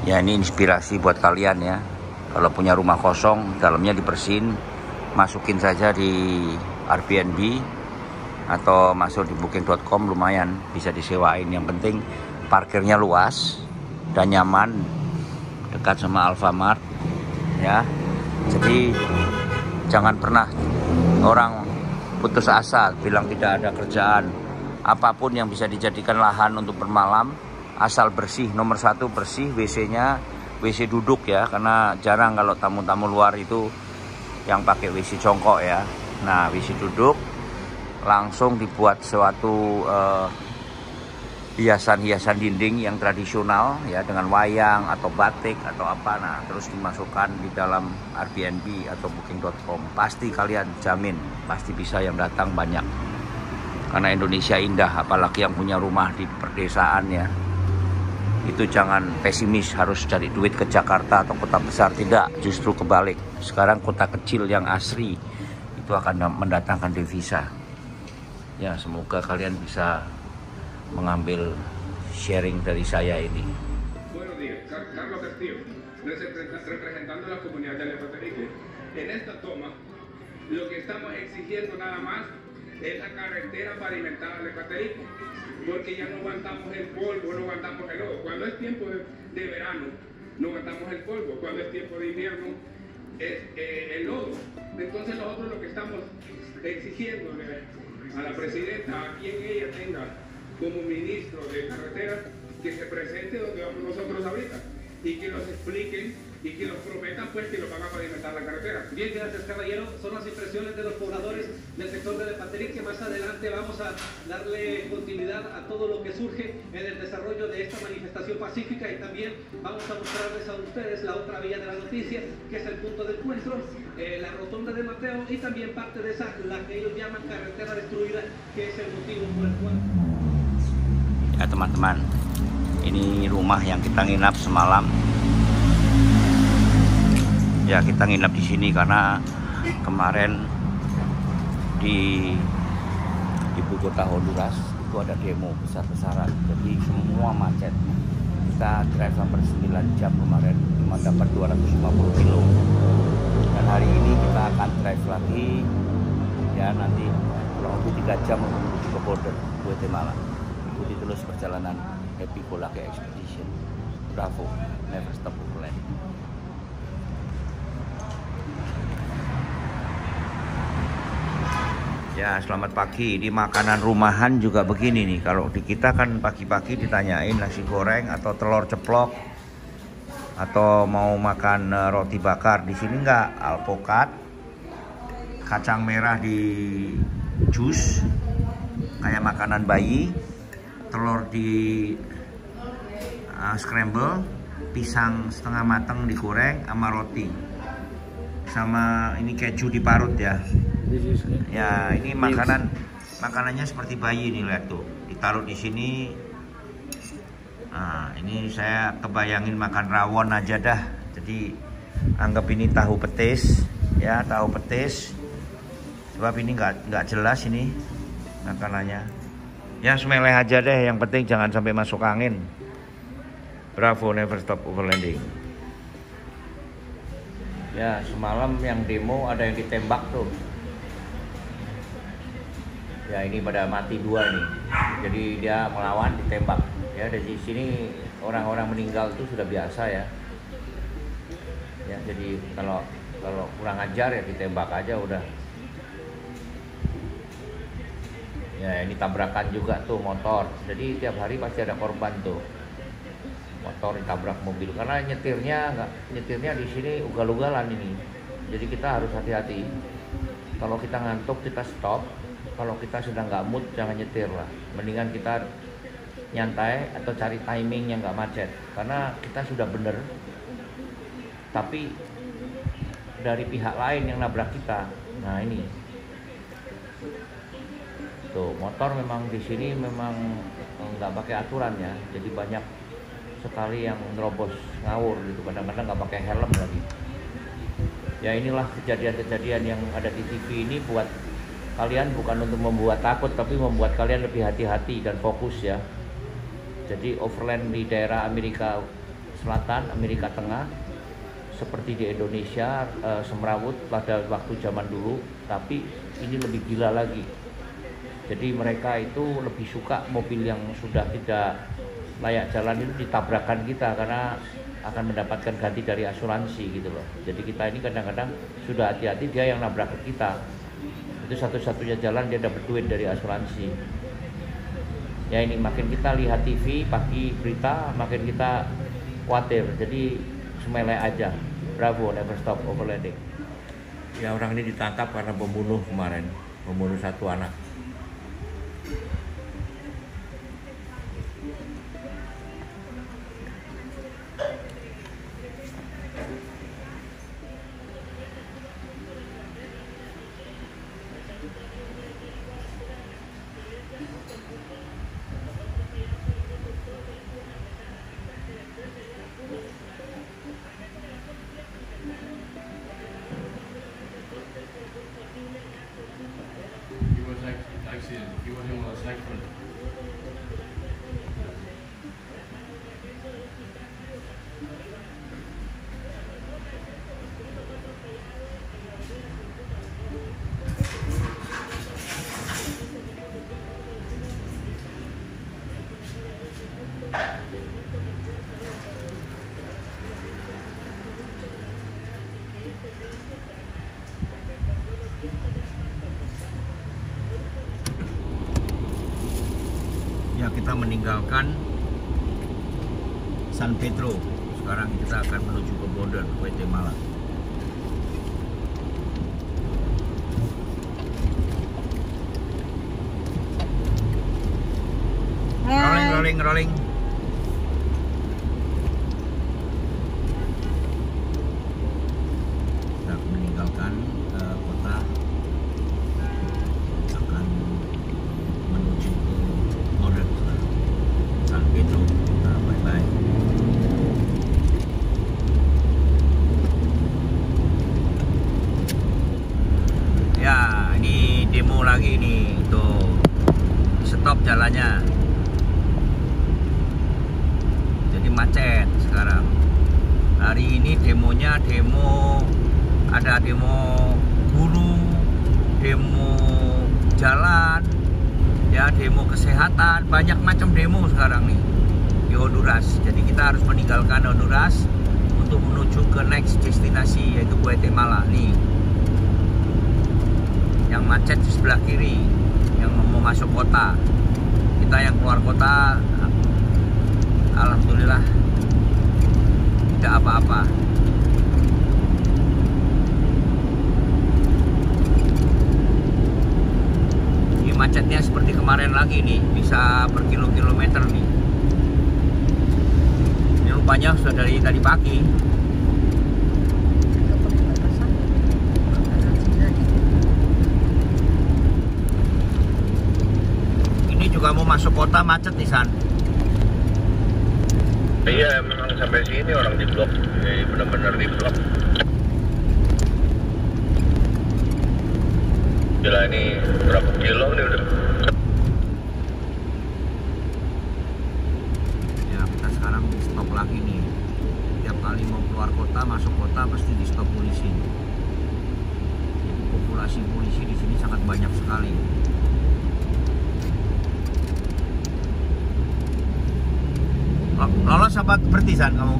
Ya ini inspirasi buat kalian ya. Kalau punya rumah kosong, dalamnya dibersihin, masukin saja di Airbnb atau masuk di booking.com, lumayan bisa disewain. Yang penting parkirnya luas dan nyaman, dekat sama Alfamart ya. Jadi jangan pernah orang putus asa bilang tidak ada kerjaan. Apapun yang bisa dijadikan lahan untuk bermalam, asal bersih. Nomor 1 bersih, WC-nya WC duduk ya, karena jarang kalau tamu-tamu luar itu yang pakai WC congkok ya. Nah WC duduk, langsung dibuat suatu hiasan-hiasan dinding yang tradisional ya, dengan wayang atau batik atau apa. Nah terus dimasukkan di dalam Airbnb atau booking.com. Pasti kalian jamin pasti bisa yang datang banyak, karena Indonesia indah, apalagi yang punya rumah di pedesaan ya. Itu jangan pesimis harus cari duit ke Jakarta atau kota besar, tidak, justru kebalik. Sekarang kota kecil yang asri itu akan mendatangkan devisa. Ya semoga kalian bisa mengambil sharing dari saya ini. Buenos días. Carlos Castillo, representando a la comunidad de Lepaterique. En esta toma, lo que estamos exigiendo nada más es la carretera pavimentada de Lepaterique, porque ya no aguantamos el polvo, no aguantamos el lodo. Cuando es tiempo de verano, no aguantamos el polvo. Cuando es tiempo de invierno, es el lodo. Entonces nosotros lo que estamos exigiéndole a la presidenta, a quien ella tenga como ministro de carretera, que se presente donde vamos nosotros ahorita y que nos expliquen y que nos prometan pues que nos van a pavimentar la carretera. Bien, gracias caballero. Son las impresiones de los pobladores del sector de Lepaterique. Más adelante vamos a darle continuidad a todo lo que surge en el desarrollo de esta manifestación pacífica y también vamos a mostrarles a ustedes la otra vía de la noticia, que es el punto de encuentro, la rotonda de Mateo y también parte de esa, la que ellos llaman carretera destruida, que es el motivo por el cual... Ya teman-teman, ini rumah yang kita nginap semalam. Ya, kita nginap di sini karena kemarin di ibu kota Honduras itu ada demo besar-besaran, jadi semua macet. Kita drive sampai 9 jam kemarin, cuma dapat 250 kilo. Dan hari ini kita akan drive lagi, ya nanti kurang lebih 3 jam menuju ke border Guatemala. Ikuti terus perjalanan Happy Go Lucky Expedition. Bravo, never stop overlanding. Ya, selamat pagi. Di makanan rumahan juga begini nih. Kalau di kita kan pagi-pagi ditanyain nasi goreng atau telur ceplok atau mau makan roti bakar. Di sini enggak, alpukat, kacang merah di jus kayak makanan bayi, telur di scramble, pisang setengah matang digoreng sama roti. Sama ini keju diparut ya. Ya, ini makanannya seperti bayi nih, lihat tuh. Ditaruh di sini. Nah, ini saya kebayangin makan rawon aja dah. Jadi anggap ini tahu petis, ya, tahu petis. Sebab ini nggak jelas ini makanannya. Ya, semeleh aja deh, yang penting jangan sampai masuk angin. Bravo, never stop overlanding. Ya, semalam yang demo ada yang ditembak tuh. Ya, ini pada mati 2 nih. Jadi dia melawan, ditembak. Ya, dari sini orang-orang meninggal itu sudah biasa ya. Ya, jadi kalau kurang ajar ya ditembak aja udah. Ya, ini tabrakan juga tuh motor. Jadi tiap hari pasti ada korban tuh. Motor ditabrak mobil karena nyetirnya di sini ugal-ugalan ini. Jadi kita harus hati-hati. Kalau kita ngantuk kita stop. Kalau kita sudah nggak mood jangan nyetir lah. Mendingan kita nyantai atau cari timing yang nggak macet. Karena kita sudah bener. Tapi dari pihak lain yang nabrak kita. Nah ini. Tuh motor memang di sini memang nggak pakai aturan ya. Jadi banyak sekali yang nerobos ngawur gitu. Kadang-kadang nggak pakai helm lagi. Ya inilah kejadian-kejadian yang ada di TV ini buat kalian, bukan untuk membuat takut tapi membuat kalian lebih hati-hati dan fokus ya. Jadi overland di daerah Amerika Selatan, Amerika Tengah seperti di Indonesia semrawut pada waktu zaman dulu, tapi ini lebih gila lagi. Jadi mereka itu lebih suka mobil yang sudah tidak layak jalan itu ditabrakkan kita karena akan mendapatkan ganti dari asuransi gitu loh. Jadi kita ini kadang-kadang sudah hati-hati, dia yang nabrak ke kita. Itu satu-satunya jalan dia dapat duit dari asuransi. Ya ini makin kita lihat TV pagi berita makin kita khawatir. Jadi semeleh aja. Bravo, never stop overlanding. Ya, orang ini ditangkap karena pembunuh kemarin, membunuh 1 anak. He was like Ya, kita meninggalkan San Pedro. Sekarang kita akan menuju ke border Guatemala. Rolling. Kita meninggalkan kota, akan menuju ke border San Pedro. Bye-bye. Ya, ini demo lagi nih, tuh stop jalannya. Macet sekarang. Hari ini demonya ada demo buruh, demo jalan, ya demo kesehatan, banyak macam demo sekarang nih di Honduras. Jadi kita harus meninggalkan Honduras untuk menuju ke next destinasi, yaitu Guatemala nih. Yang macet di sebelah kiri, yang mau masuk kota. Kita yang keluar kota, alhamdulillah tidak apa-apa. Ini macetnya seperti kemarin lagi nih, bisa berkilo-kilometer nih. Ini rupanya sudah dari tadi pagi. Ini juga mau masuk kota macet nih, San. Iya, memang sampai sini orang di blok, benar-benar di blok. Gila, ini berapa kilo nih udah? Ya, kita sekarang di stop lagi nih. Tiap kali mau keluar kota, masuk kota pasti di stop polisi. Populasi polisi di sini sangat banyak sekali. Lolos apa berhenti, San, kamu?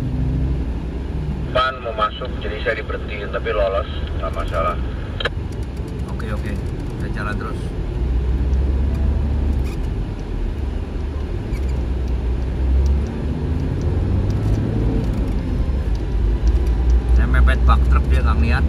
Pan mau masuk, jadi saya diberhentiin, tapi lolos, nggak masalah. Oke, kita jalan terus. Saya mepet bak truk, dia nggak ngeliat.